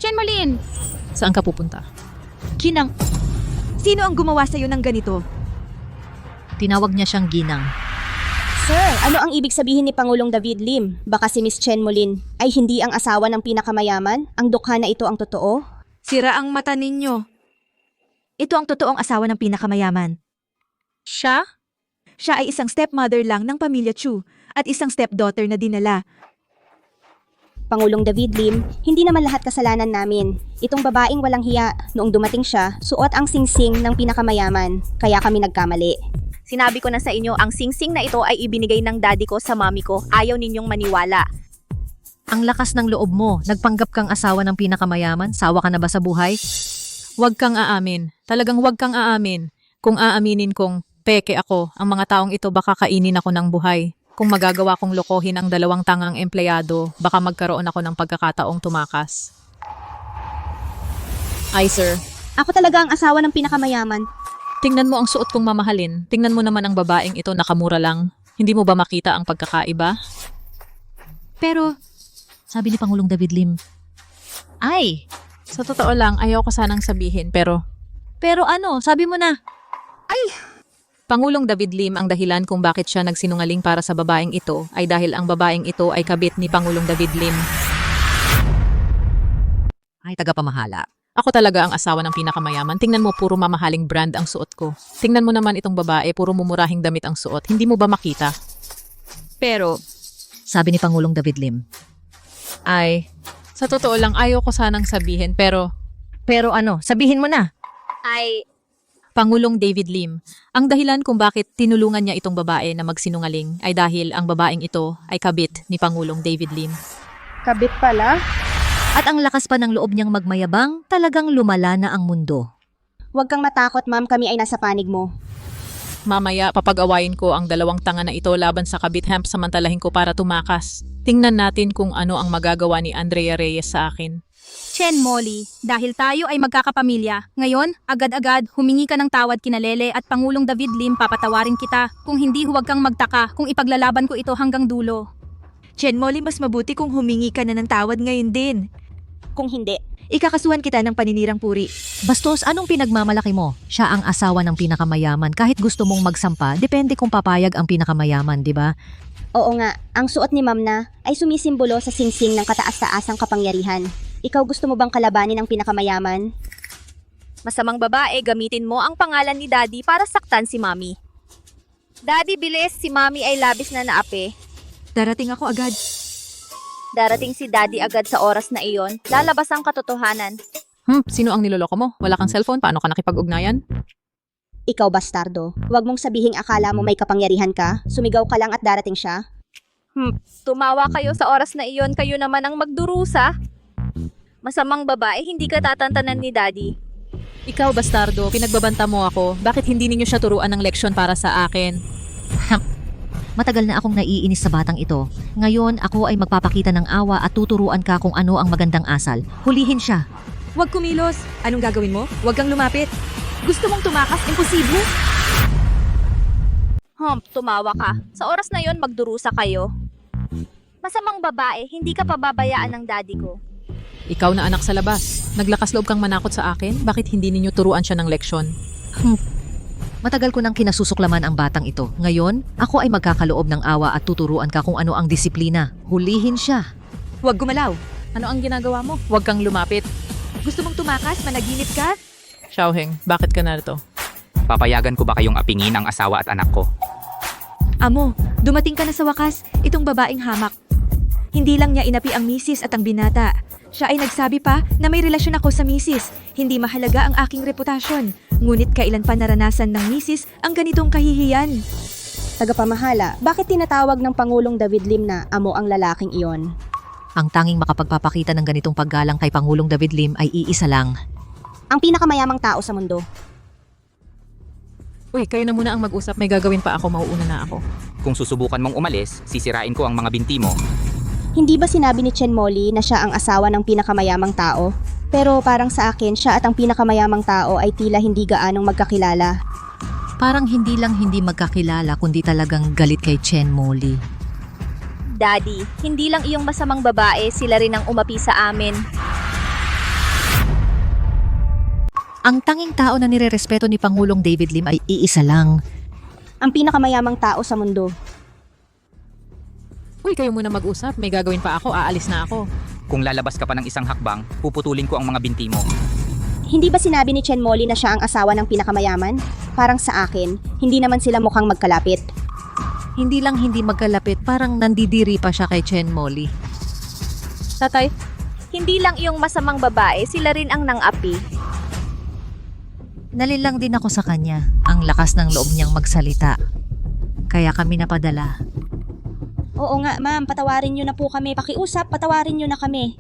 Chen Molin, Saan ka pupunta? Ginang. Sino ang gumawa sa'yo ng ganito? Tinawag niya siyang ginang. Sir, ano ang ibig sabihin ni Pangulong David Lim? Baka si Miss Chen Molin ay hindi ang asawa ng pinakamayaman? Ang dukha na ito ang totoo? Sira ang mata ninyo. Ito ang totoong asawa ng pinakamayaman. siya? Siya ay isang stepmother lang ng pamilya Chu at isang stepdaughter na dinala. Pangulong David Lim, hindi naman lahat kasalanan namin. Itong babaeng walang hiya, noong dumating siya, suot ang singsing ng pinakamayaman. Kaya kami nagkamali. Sinabi ko na sa inyo, ang singsing na ito ay ibinigay ng daddy ko sa mami ko. Ayaw ninyong maniwala. Ang lakas ng loob mo. Nagpanggap kang asawa ng pinakamayaman. Sawa ka na ba sa buhay? Huwag kang aamin. Talagang huwag kang aamin. Kung aaminin kong peke ako, ang mga taong ito baka kainin ako ng buhay. Kung magagawa kong lokohin ang 2 tangang empleyado, baka magkaroon ako ng pagkakataong tumakas. Ay, sir. Ako talaga ang asawa ng pinakamayaman. Tingnan mo ang suot kong mamahalin. Tingnan mo naman ang babaeng ito, nakamura lang. Hindi mo ba makita ang pagkakaiba? Pero, sabi ni Pangulong David Lim, ay, sa totoo lang, ayaw ko sanang sabihin, pero ano, sabi mo na. Pangulong David Lim, ang dahilan kung bakit siya nagsinungaling para sa babaeng ito ay dahil ang babaeng ito ay kabit ni Pangulong David Lim. Ay, tagapamahala. Ako talaga ang asawa ng pinakamayaman. Tingnan mo, puro mamahaling brand ang suot ko. Tingnan mo naman itong babae, puro mumurahing damit ang suot. Hindi mo ba makita? Pero, sabi ni Pangulong David Lim, ay, sa totoo lang, ayaw ko sanang sabihin, pero ano, sabihin mo na. Ay, Pangulong David Lim, ang dahilan kung bakit tinulungan niya itong babae na magsinungaling ay dahil ang babaeng ito ay kabit ni Pangulong David Lim. Kabit pala? At ang lakas pa ng loob niyang magmayabang, talagang lumala na ang mundo. Huwag kang matakot, ma'am. Kami ay nasa panig mo. Mamaya, papag-awayin ko ang 2 tanga na ito laban sa kabit hemp samantalahin ko para tumakas. Tingnan natin kung ano ang magagawa ni Andrea Reyes sa akin. Chen Molly, dahil tayo ay magkakapamilya, ngayon, agad-agad humingi ka ng tawad kina Lele at Pangulong David Lim, papatawarin kita. Kung hindi, huwag kang magtaka kung ipaglalaban ko ito hanggang dulo. Chen Molly, mas mabuti kung humingi ka na ng tawad ngayon din. Kung hindi, ikakasuhan kita ng paninirang puri. Bastos, anong pinagmamalaki mo? Siya ang asawa ng pinakamayaman. Kahit gusto mong magsampa, depende kung papayag ang pinakamayaman, di ba? oo nga, ang suot ni ma'am na ay sumisimbolo sa singsing ng kataas-taasang kapangyarihan. Ikaw gusto mo bang kalabanin ang pinakamayaman? masamang babae, gamitin mo ang pangalan ni daddy para saktan si mami. Daddy, bilis, si mami ay labis na naapi. Darating ako agad. Darating si daddy agad sa oras na iyon, lalabas ang katotohanan. Sino ang niloloko mo? Wala kang cellphone? Paano ka nakipag-ugnayan? Ikaw, bastardo. Huwag mong sabihing akala mo may kapangyarihan ka. Sumigaw ka lang at darating siya. Tumawa kayo sa oras na iyon, kayo naman ang magdurusa. Masamang babae, hindi ka tatantanan ni daddy. Ikaw, bastardo, pinagbabanta mo ako. Bakit hindi ninyo siya turuan ng leksyon para sa akin? Matagal na akong naiinis sa batang ito. Ngayon, ako ay magpapakita ng awa at tuturuan ka kung ano ang magandang asal. Hulihin siya. Huwag kumilos. Anong gagawin mo? Huwag kang lumapit. Gusto mong tumakas? Imposible. Tumawa ka. Sa oras na yon magdurusa kayo. Masamang babae, hindi ka pababayaan ng daddy ko. Ikaw na anak sa labas. Naglakas loob kang manakot sa akin? Bakit hindi ninyo turuan siya ng leksyon? Matagal ko nang kinasusuklaman ang batang ito. Ngayon, ako ay magkakaloob ng awa at tuturuan ka kung ano ang disiplina. Hulihin siya. Huwag gumalaw. Ano ang ginagawa mo? Huwag kang lumapit. Gusto mong tumakas? Managinip ka? Xiaoheng, bakit ka narito? Papayagan ko ba kayong apingin ang asawa at anak ko? Amo, dumating ka na sa wakas. Itong babaeng hamak. Hindi lang niya inapi ang misis at ang binata. Siya ay nagsabi pa na may relasyon ako sa misis. Hindi mahalaga ang aking reputasyon. Ngunit kailan pa naranasan ng misis ang ganitong kahihiyan? Tagapamahala, bakit tinatawag ng Pangulong David Lim na amo ang lalaking iyon? Ang tanging makapagpapakita ng ganitong paggalang kay Pangulong David Lim ay iisa lang. Ang pinakamayamang tao sa mundo. Uy, kayo na muna ang mag-usap. May gagawin pa ako, mauuna na ako. Kung susubukan mong umalis, sisirain ko ang mga binti mo. Hindi ba sinabi ni Chen Molly na siya ang asawa ng pinakamayamang tao? Pero parang sa akin, siya at ang pinakamayamang tao ay tila hindi gaanong magkakilala. Parang hindi lang hindi magkakilala kundi talagang galit kay Chen Molly. Daddy, hindi lang iyong masamang babae, sila rin ang umapi sa amin. Ang tanging tao na nirerespeto ni Pangulong David Lim ay iisa lang. Ang pinakamayamang tao sa mundo. Uy, kayo muna mag-usap. May gagawin pa ako, aalis na ako. Kung lalabas ka pa ng isang hakbang, puputulin ko ang mga binti mo. Hindi ba sinabi ni Chen Molly na siya ang asawa ng pinakamayaman? Parang sa akin, hindi naman sila mukhang magkalapit. Hindi lang hindi magkalapit, parang nandidiri pa siya kay Chen Molly. Tatay, hindi lang iyong masamang babae, sila rin ang nang-api. Nalilang din ako sa kanya. Ang lakas ng loob niyang magsalita. Kaya kami napadala. Oo nga, ma'am, patawarin niyo na po kami. Pakiusap, patawarin niyo na kami.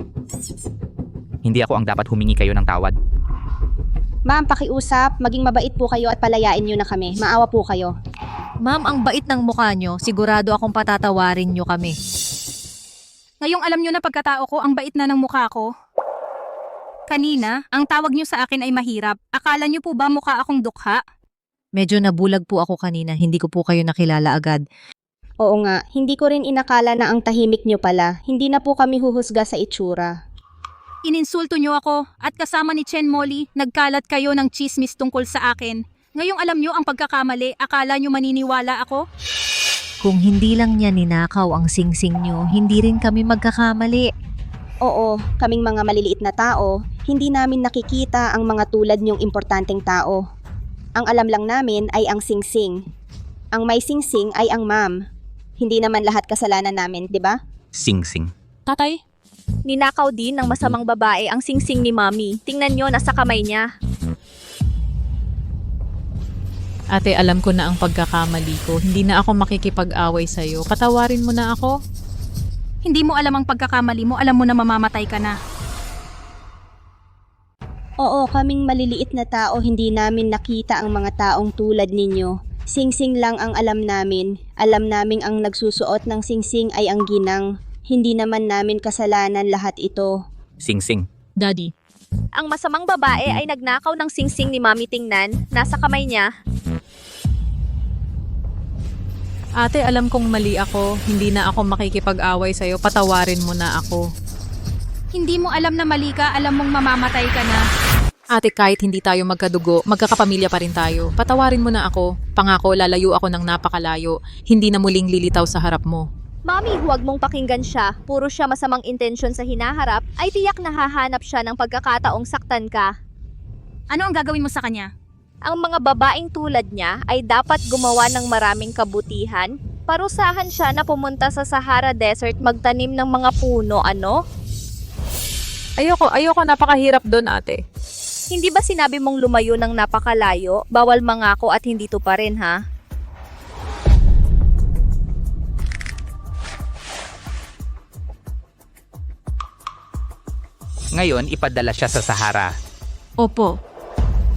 Hindi ako ang dapat humingi kayo ng tawad. Ma'am, pakiusap, maging mabait po kayo at palayain niyo na kami. Maawa po kayo. Ma'am, ang bait ng mukha niyo. Sigurado akong patatawarin niyo kami. Ngayong alam nyo na pagkatao ko, ang bait na ng mukha ko. Kanina, ang tawag nyo sa akin ay mahirap. Akala nyo po ba mukha akong dukha? Medyo nabulag po ako kanina. Hindi ko po kayo nakilala agad. Oo nga, hindi ko rin inakala na ang tahimik niyo pala. Hindi na po kami huhusga sa itsura. Ininsulto nyo ako at kasama ni Chen Molly, nagkalat kayo ng chismis tungkol sa akin. Ngayong alam nyo ang pagkakamali, akala nyo maniniwala ako? Kung hindi lang niya ninakaw ang singsing nyo, hindi rin kami magkakamali. Oo, kaming mga maliliit na tao, hindi namin nakikita ang mga tulad niyong importanteng tao. Ang alam lang namin ay ang singsing. Ang may singsing ay ang ma'am. Hindi naman lahat kasalanan namin, di ba? Sing-sing. Tatay? Ninakaw din ng masamang babae ang singsing ni Mami. Tingnan nyo, nasa kamay niya. Ate, alam ko na ang pagkakamali ko. Hindi na ako makikipag-away sa'yo. Patawarin mo na ako. Hindi mo alam ang pagkakamali mo, alam mo na mamamatay ka na. Oo, kaming maliliit na tao, hindi namin nakita ang mga taong tulad ninyo. Singsing lang ang alam namin. Alam naming ang nagsusuot ng singsing ay ang ginang. Hindi naman namin kasalanan lahat ito. Sing-sing. Daddy. Ang masamang babae ay nagnakaw ng singsing ni Mami, tingnan. Nasa kamay niya. Ate, alam kong mali ako. Hindi na ako makikipag-away sa'yo. Patawarin mo na ako. Hindi mo alam na mali ka, alam mong mamamatay ka na. Ate, kahit hindi tayo magkadugo, magkakapamilya pa rin tayo. Patawarin mo na ako. Pangako, lalayo ako ng napakalayo. Hindi na muling lilitaw sa harap mo. Mami, huwag mong pakinggan siya. Puro siya masamang intensyon sa hinaharap, ay tiyak na hahanap siya ng pagkakataong saktan ka. Ano ang gagawin mo sa kanya? Ang mga babaeng tulad niya ay dapat gumawa ng maraming kabutihan. Parusahan siya na pumunta sa Sahara Desert magtanim ng mga puno, ano? Ayoko, napakahirap doon, ate. Hindi ba sinabi mong lumayo ng napakalayo? Bawal mangako at hindi to pa rin, ha? Ngayon, ipadala siya sa Sahara. Opo.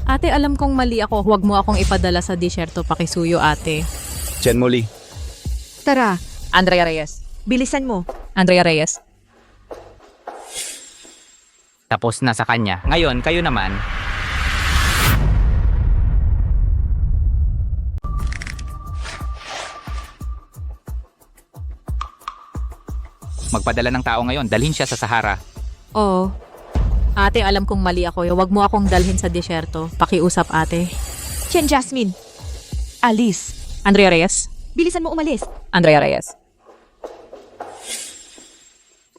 Ate, alam kong mali ako. Huwag mo akong ipadala sa disyerto, pakisuyo, ate. Chen Molly. Tara, Andrea Reyes. bilisan mo. Andrea Reyes. Tapos na sa kanya. Ngayon, kayo naman. magpadala ng tao ngayon, dalhin siya sa Sahara. Oo. Ate, alam kong mali ako. Huwag mo akong dalhin sa disyerto. Pakiusap, ate. Chen Jasmine. Alice. Andrea Reyes? Bilisan mo umalis. Andrea Reyes.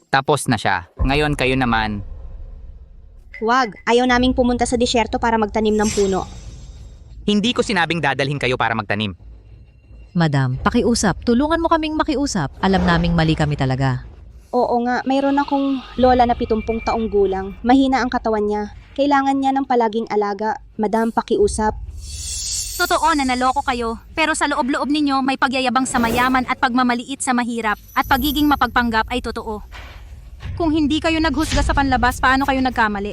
Tapos na siya. Ngayon kayo naman. Huwag, ayaw naming pumunta sa disyerto para magtanim ng puno. Hindi ko sinabing dadalhin kayo para magtanim. Madam, pakiusap. Tulungan mo kaming makiusap. Alam naming mali kami talaga. Oo nga, mayroon akong lola na 70 taong gulang. Mahina ang katawan niya. Kailangan niya ng palaging alaga. Madam, pakiusap. Totoo na naloko kayo, pero sa loob-loob ninyo may pagyayabang sa mayaman at pagmamaliit sa mahirap at pagiging mapagpanggap ay totoo. Kung hindi kayo naghusga sa panlabas, paano kayo nagkamali?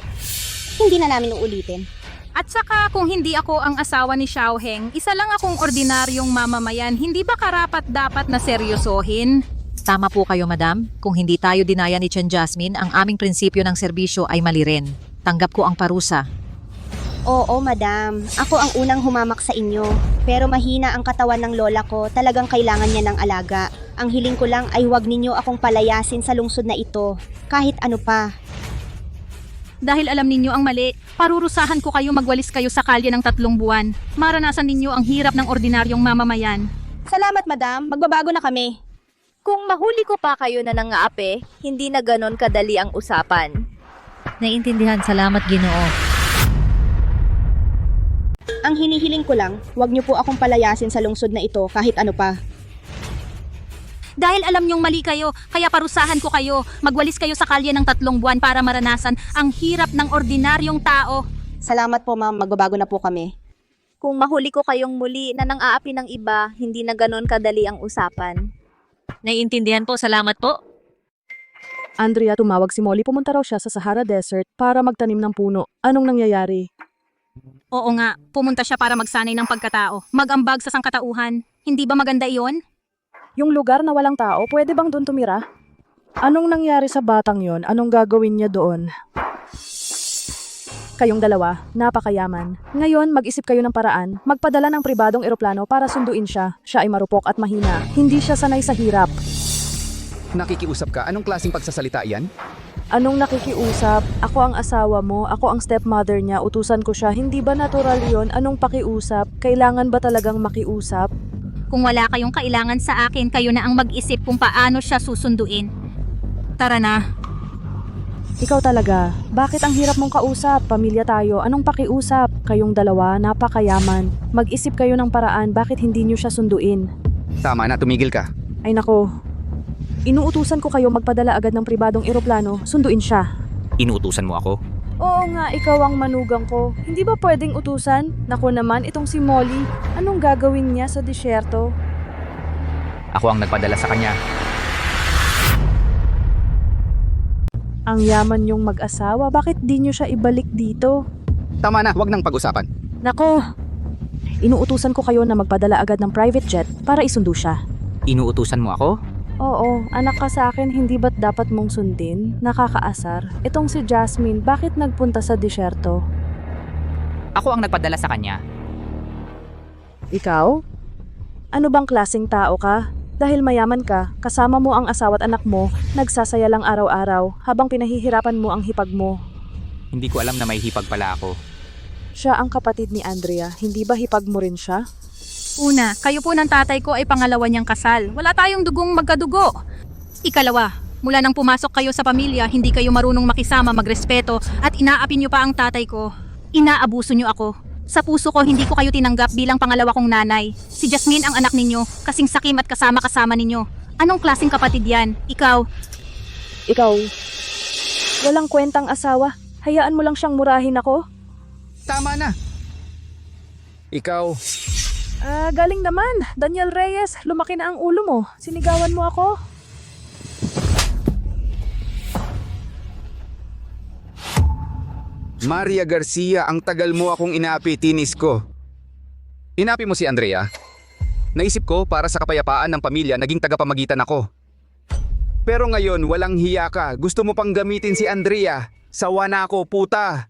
Hindi na namin uulitin. At saka kung hindi ako ang asawa ni Xiao Heng, isa lang akong ordinaryong mamamayan, hindi ba karapat dapat na seryosohin? Tama po kayo, madam. Kung hindi tayo dinaya ni Chen Jasmine, ang aming prinsipyo ng serbisyo ay mali rin. Tanggap ko ang parusa. Oo, madam. Ako ang unang humamak sa inyo. Pero mahina ang katawan ng lola ko. Talagang kailangan niya ng alaga. Ang hiling ko lang ay huwag ninyo akong palayasin sa lungsod na ito. Kahit ano pa. Dahil alam ninyo ang mali, parurusahan ko kayo magwalis kayo sa kalye ng 3 buwan. Maranasan ninyo ang hirap ng ordinaryong mamamayan. Salamat, madam. Magbabago na kami. Kung mahuli ko pa kayo na nangaapi, hindi na ganon kadali ang usapan. Naiintindihan, salamat Ginoo. Ang hinihiling ko lang, huwag niyo po akong palayasin sa lungsod na ito kahit ano pa. Dahil alam niyong mali kayo, kaya parusahan ko kayo. Magwalis kayo sa kalye ng 3 buwan para maranasan ang hirap ng ordinaryong tao. Salamat po, ma'am. Magbabago na po kami. Kung mahuli ko kayong muli na nang-aapi ng iba, hindi na ganon kadali ang usapan. Naiintindihan po, salamat po. Andrea, tumawag si Molly. Pumunta raw siya sa Sahara Desert para magtanim ng puno. Anong nangyayari? Oo nga, pumunta siya para magsanay ng pagkatao. Magambag sa sangkatauhan. Hindi ba maganda iyon? Yung lugar na walang tao, pwede bang doon tumira? Anong nangyari sa batang yon? Anong gagawin niya doon? Kayong dalawa, napakayaman. Ngayon, mag-isip kayo ng paraan. Magpadala ng pribadong eroplano para sunduin siya. Siya ay marupok at mahina. Hindi siya sanay sa hirap. Nakikiusap ka? Anong klaseng pagsasalita yan? Anong nakikiusap? Ako ang asawa mo, ako ang stepmother niya, utusan ko siya. Hindi ba natural yon? Anong pakiusap? Kailangan ba talagang makiusap? Kung wala kayong kailangan sa akin, kayo na ang mag-isip kung paano siya susunduin. Tara na. Ikaw talaga. Bakit ang hirap mong kausap? Pamilya tayo. Anong pakiusap? Kayong dalawa, napakayaman. Mag-isip kayo ng paraan, bakit hindi niyo siya sunduin? Tama na, tumigil ka. Ay nako. Inuutusan ko kayo magpadala agad ng pribadong eroplano, sunduin siya. Inuutusan mo ako? Oo nga, ikaw ang manugang ko. Hindi ba pwedeng utusan? Naku naman, itong si Molly. Anong gagawin niya sa disyerto? Ako ang nagpadala sa kanya. Ang yaman niyong mag-asawa, bakit di niyo siya ibalik dito? Tama na, wag nang pag-usapan. Nako, inuutusan ko kayo na magpadala agad ng private jet para isundo siya. Inuutusan mo ako? Oo, anak ka sa akin, hindi ba't dapat mong sundin? Nakakaasar. Itong si Jasmine, bakit nagpunta sa disyerto? Ako ang nagpadala sa kanya. Ikaw? Ano bang klaseng tao ka? Dahil mayaman ka, kasama mo ang asawa at anak mo, nagsasaya lang araw-araw habang pinahihirapan mo ang hipag mo. Hindi ko alam na may hipag pala ako. Siya ang kapatid ni Andrea, hindi ba hipag mo rin siya? Una, kayo po ng tatay ko ay pangalawa niyang kasal. Wala tayong dugong magkadugo. Ikalawa, mula nang pumasok kayo sa pamilya, hindi kayo marunong makisama, magrespeto, at inaapi niyo pa ang tatay ko. Inaabuso niyo ako. Sa puso ko, hindi ko kayo tinanggap bilang pangalawa kong nanay. Si Jasmine ang anak ninyo, kasing sakim at kasama-kasama ninyo. Anong klaseng kapatid yan? Ikaw? Walang kwentang asawa. Hayaan mo lang siyang murahin ako. Tama na. Ikaw... Galing naman. Daniel Reyes, lumaki na ang ulo mo. Sinigawan mo ako. Maria Garcia, ang tagal mo akong inaapi, tinis ko. Inapi mo si Andrea? Naisip ko para sa kapayapaan ng pamilya, naging tagapamagitan ako. Pero ngayon, walang hiya ka. Gusto mo pang gamitin si Andrea. Sawa na ako, puta.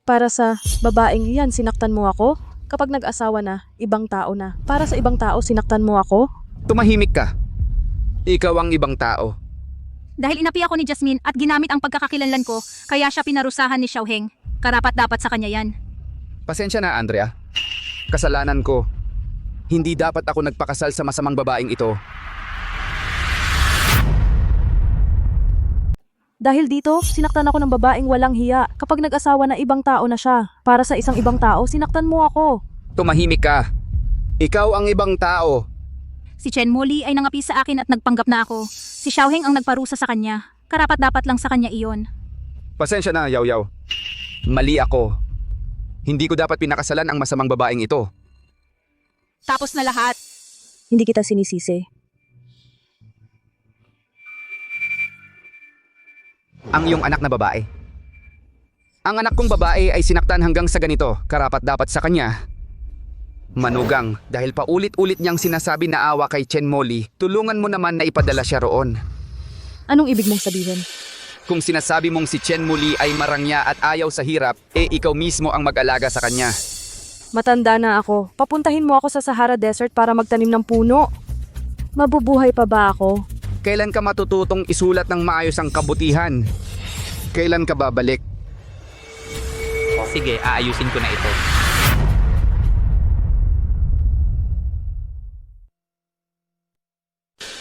Para sa babaeng yan, sinaktan mo ako? Kapag nag-asawa na, ibang tao na. Para sa ibang tao, sinaktan mo ako? Tumahimik ka. Ikaw ang ibang tao. Dahil inapi ako ni Jasmine at ginamit ang pagkakakilanlan ko, kaya siya pinarusahan ni Xiaoheng. Karapat dapat sa kanya yan. Pasensya na, Andrea. Kasalanan ko. Hindi dapat ako nagpakasal sa masamang babaeng ito. Dahil dito, sinaktan ako ng babaeng walang hiya. Kapag nag-asawa na ibang tao na siya, para sa isang ibang tao, sinaktan mo ako. Tumahimik ka. Ikaw ang ibang tao. Si Chen Moli ay nangapi sa akin at nagpanggap na ako. Si Xiaoheng ang nagparusa sa kanya. Karapat dapat lang sa kanya iyon. Pasensya na, Yaw Yaw. Mali ako. Hindi ko dapat pinakasalan ang masamang babaeng ito. Tapos na lahat. Hindi kita sinisisi. Ang iyong anak na babae. Ang anak kong babae ay sinaktan hanggang sa ganito. Karapat dapat sa kanya. Manugang, dahil paulit-ulit niyang sinasabi na awa kay Chen Moli, tulungan mo naman na ipadala siya roon. Anong ibig mong sabihin? Kung sinasabi mong si Chen Moli ay marangya at ayaw sa hirap, ikaw mismo ang mag-alaga sa kanya. Matanda na ako. Papuntahin mo ako sa Sahara Desert para magtanim ng puno. Mabubuhay pa ba ako? Kailan ka matututong isulat ng maayos ang kabutihan? Kailan ka babalik? Sige, aayusin ko na ito.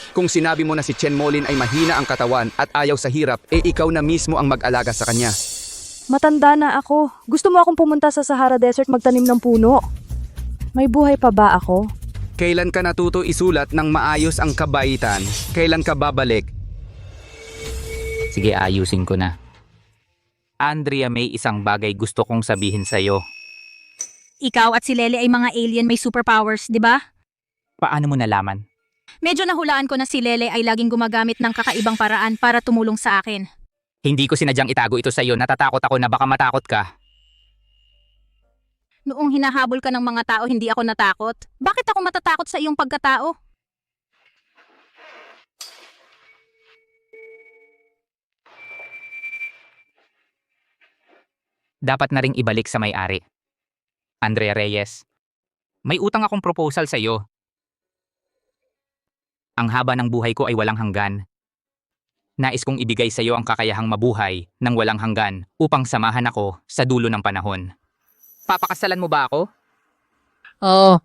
Kung sinabi mo na si Chen Molin ay mahina ang katawan at ayaw sa hirap, ikaw na mismo ang mag-alaga sa kanya. Matanda na ako. Gusto mo akong pumunta sa Sahara Desert magtanim ng puno? May buhay pa ba ako? Kailan ka natuto isulat ng maayos ang kabaitan? Kailan ka babalik? Sige, ayusin ko na. Andrea, may isang bagay gusto kong sabihin sa'yo. Ikaw at si Lele ay mga alien may superpowers, di ba? Paano mo nalaman? Medyo nahulaan ko na si Lele ay laging gumagamit ng kakaibang paraan para tumulong sa akin. Hindi ko sinadyang itago ito sa'yo. Natatakot ako na baka matakot ka. Noong hinahabol ka ng mga tao, hindi ako natakot. Bakit ako matatakot sa iyong pagkatao? Dapat na ring ibalik sa may-ari. Andrea Reyes, may utang akong proposal sa iyo. Ang haba ng buhay ko ay walang hanggan. Nais kong ibigay sa iyo ang kakayahang mabuhay ng walang hanggan upang samahan ako sa dulo ng panahon. Papakasalan mo ba ako? Oo,